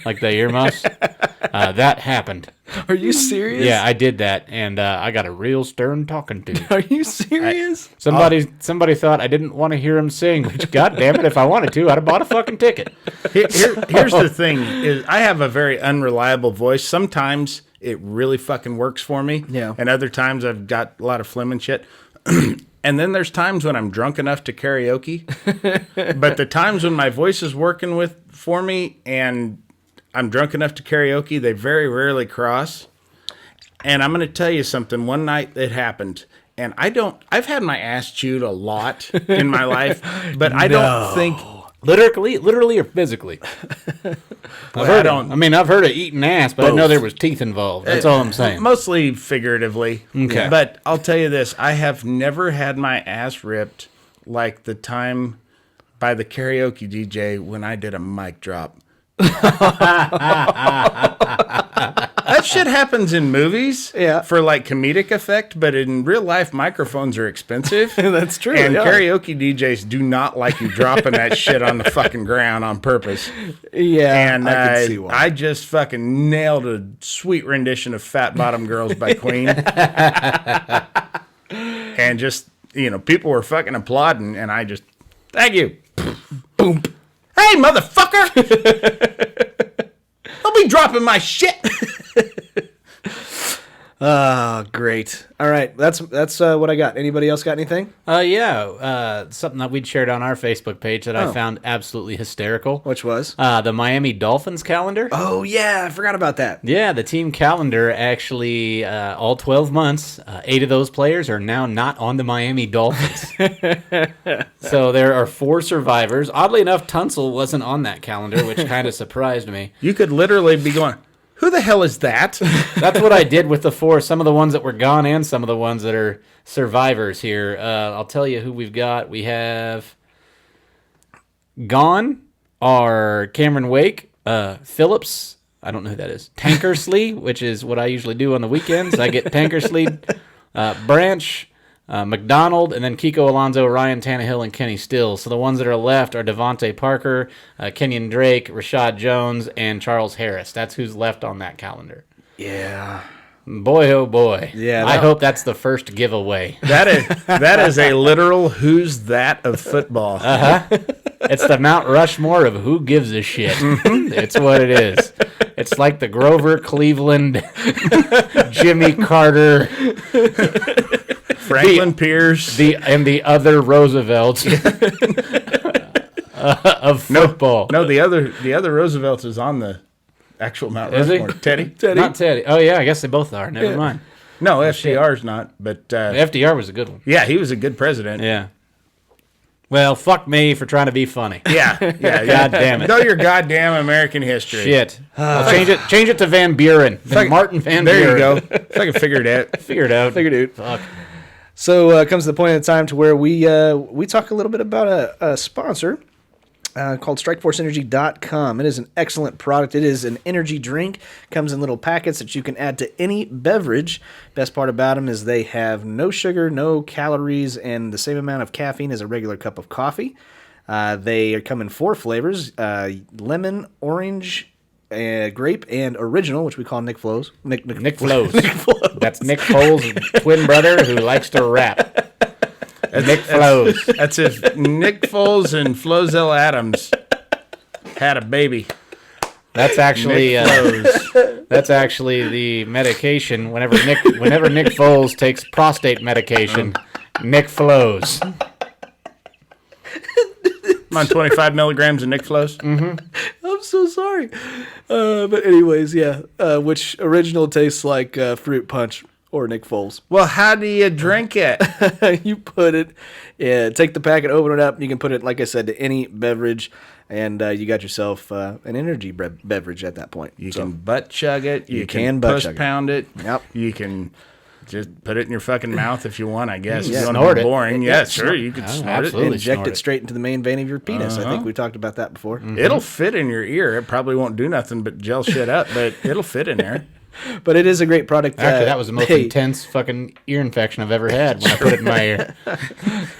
like the earmuffs. That happened. Are you serious? Yeah, I did that, and I got a real stern talking to. Are you serious? Somebody thought I didn't want to hear him sing, which, God damn it, if I wanted to, I'd have bought a fucking ticket. Here's the thing: is I have a very unreliable voice. Sometimes it really fucking works for me, and other times I've got a lot of phlegm and shit. And then there's times when I'm drunk enough to karaoke, but the times when my voice is working for me and I'm drunk enough to karaoke, they very rarely cross. And I'm going to tell you something. One night it happened, and I've had my ass chewed a lot in my life, but I don't think literally or physically. I've heard of eating ass, but I know there was teeth involved. That's all I'm saying. Mostly figuratively. Okay. But I'll tell you this, I have never had my ass ripped like the time by the karaoke DJ when I did a mic drop. That shit happens in movies for like comedic effect, but in real life, microphones are expensive. That's true. And karaoke DJs do not like you dropping that shit on the fucking ground on purpose. Yeah, And I can see why. I just fucking nailed a sweet rendition of Fat Bottom Girls by Queen. And just, people were fucking applauding, and I just, thank you. Boom. Hey, motherfucker! Don't be dropping my shit. Great. All right, that's what I got. Anybody else got anything? Something that we'd shared on our Facebook page that I found absolutely hysterical. Which was? The Miami Dolphins calendar. Oh, yeah, I forgot about that. Yeah, the team calendar actually, all 12 months, 8 of those players are now not on the Miami Dolphins. So there are 4 survivors. Oddly enough, Tunsil wasn't on that calendar, which kind of surprised me. You could literally be going, who the hell is that? That's what I did with the 4. Some of the ones that were gone and some of the ones that are survivors here. I'll tell you who we've got. We have gone are Cameron Wake, Phillips. I don't know who that is. Tankersley, which is what I usually do on the weekends. I get Tankersley, Branch, McDonald, and then Kiko Alonso, Ryan Tannehill, and Kenny Stills. So the ones that are left are Devontae Parker, Kenyon Drake, Rashad Jones, and Charles Harris. That's who's left on that calendar. Yeah. Boy, oh boy. Yeah. I hope that's the first giveaway. That is a literal who's that of football. It's the Mount Rushmore of who gives a shit. It's what it is. It's like the Grover Cleveland, Jimmy Carter, Franklin Pierce, and the other Roosevelts of football. No, the other Roosevelt is on the actual Mount Is he? Rushmore. Teddy? Not Teddy. Oh, yeah, I guess they both are. Never mind. No, FDR's not, but... FDR was a good one. Yeah, he was a good president. Yeah. Well, fuck me for trying to be funny. Yeah. God damn it. Know your goddamn American history. Shit. I'll change it to Van Buren. Martin Van There Buren. you go. If I can figure it out. Figured out. Figured it. Fuck. So it comes to the point in time to where we talk a little bit about a sponsor called StrikeForceEnergy.com. It is an excellent product. It is an energy drink. Comes in little packets that you can add to any beverage. Best part about them is they have no sugar, no calories, and the same amount of caffeine as a regular cup of coffee. They come in 4 flavors, lemon, orange, grape, and original, which we call Nick Flows. Nick Flows. Nick Flows. That's Nick Foles' twin brother who likes to rap. Nick Flows. That's if Nick Foles and Flozell Adams had a baby. That's actually Nick Flows. that's actually the medication. Whenever Nick Foles takes prostate medication, Nick flows. I'm on 25 milligrams of Nick Flows. I'm so sorry. But anyways, yeah. Which original tastes like fruit punch or Nick Foles. Well, how do you drink it? You put it, take the packet, open it up. You can put it, like I said, to any beverage, and you got yourself an energy beverage at that point. You can butt chug it. You can can butt push chug it. pound it. Yep. You can just put it in your fucking mouth if you want, I guess. Yeah. You don't Snort want to it. be boring. Yeah, sure. You could snort absolutely. Inject snort it it. straight into the main vein of your penis. I think we talked about that before. it. It'll fit in your ear. It probably won't do nothing but gel shit up, but it'll fit in there. But it is a great product. Actually, that was the most intense fucking ear infection I've ever had when I put it in my ear.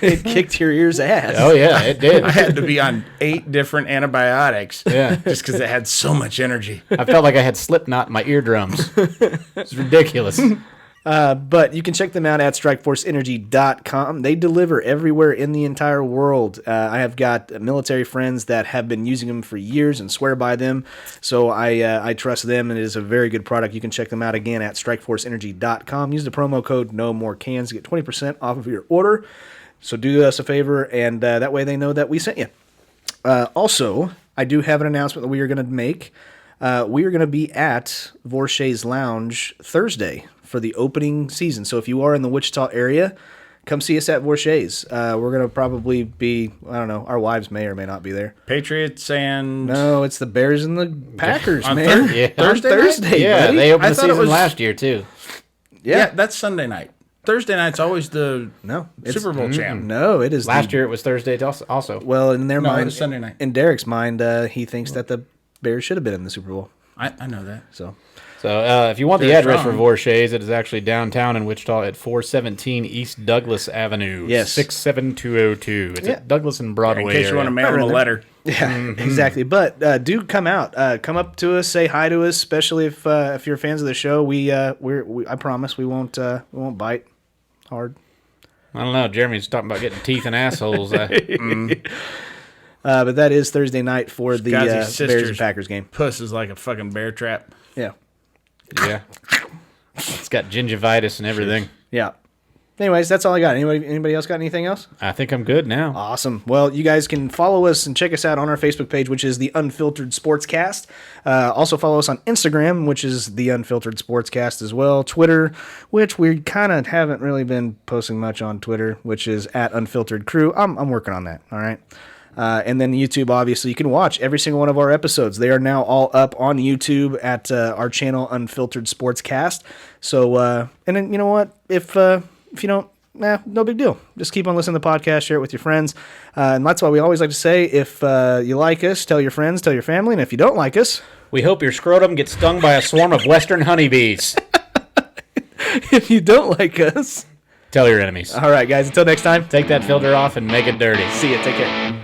It kicked your ear's ass. Oh, yeah, it did. I had to be on 8 different antibiotics. Yeah. Just because it had so much energy. I felt like I had Slipknot in my eardrums. It's ridiculous. But you can check them out at strikeforceenergy.com. They deliver everywhere in the entire world. I have got military friends that have been using them for years and swear by them. So I trust them, and it is a very good product. You can check them out again at strikeforceenergy.com. Use the promo code NOMORECANS to get 20% off of your order. So do us a favor, and that way they know that we sent you. Also, I do have an announcement that we are going to make. We are going to be at Vorshay's Lounge Thursday for the opening season. So if you are in the Wichita area, come see us at Vorshay's. We're going to probably be, I don't know, our wives may or may not be there. Patriots and... No, it's the Bears and the Packers, On man. Yeah. Thursday, Yeah, buddy. they opened I the thought it season was- last year, too. Yeah, that's Sunday night. Thursday night's always the No, it's- Super Bowl champ. No, it is Last year it was Thursday also. Well, in their No, it mind, was Sunday night. in Derek's mind, he thinks that the Bears should have been in the Super Bowl. I know that. So So if you want the Very address strong. for Vorshay's, it is actually downtown in Wichita at 417 East Douglas Avenue. Yes. 67202. It's at Douglas and Broadway. In case you want to area. mail them a letter. yeah, exactly. But do come out, come up to us, say hi to us, especially if you're fans of the show. We I promise we won't bite hard. I don't know. Jeremy's talking about getting teeth and assholes. But that is Thursday night for the Guy's Bears sisters. and Packers game. Puss is like a fucking bear trap. Yeah, Yeah. It's got gingivitis and everything. yeah. Anyways, that's all I got. Anybody else got anything else? I think I'm good now. Awesome. Well, you guys can follow us and check us out on our Facebook page, which is the Unfiltered Sportscast. Also follow us on Instagram, which is the Unfiltered Sportscast as well. Twitter, which we kind of haven't really been posting much on Twitter, which is at Unfiltered Crew. I'm working on that. All right. And then YouTube, obviously, you can watch every single one of our episodes. They are now all up on YouTube at our channel, Unfiltered Sportscast. So, and then you know what? If you don't, no big deal. Just keep on listening to the podcast, share it with your friends. And that's why we always like to say, if you like us, tell your friends, tell your family. And if you don't like us, We hope your scrotum gets stung by a swarm of western honeybees. if you don't like us, Tell your enemies. all right, guys, until next time, Take that filter off and make it dirty. see you. Take care.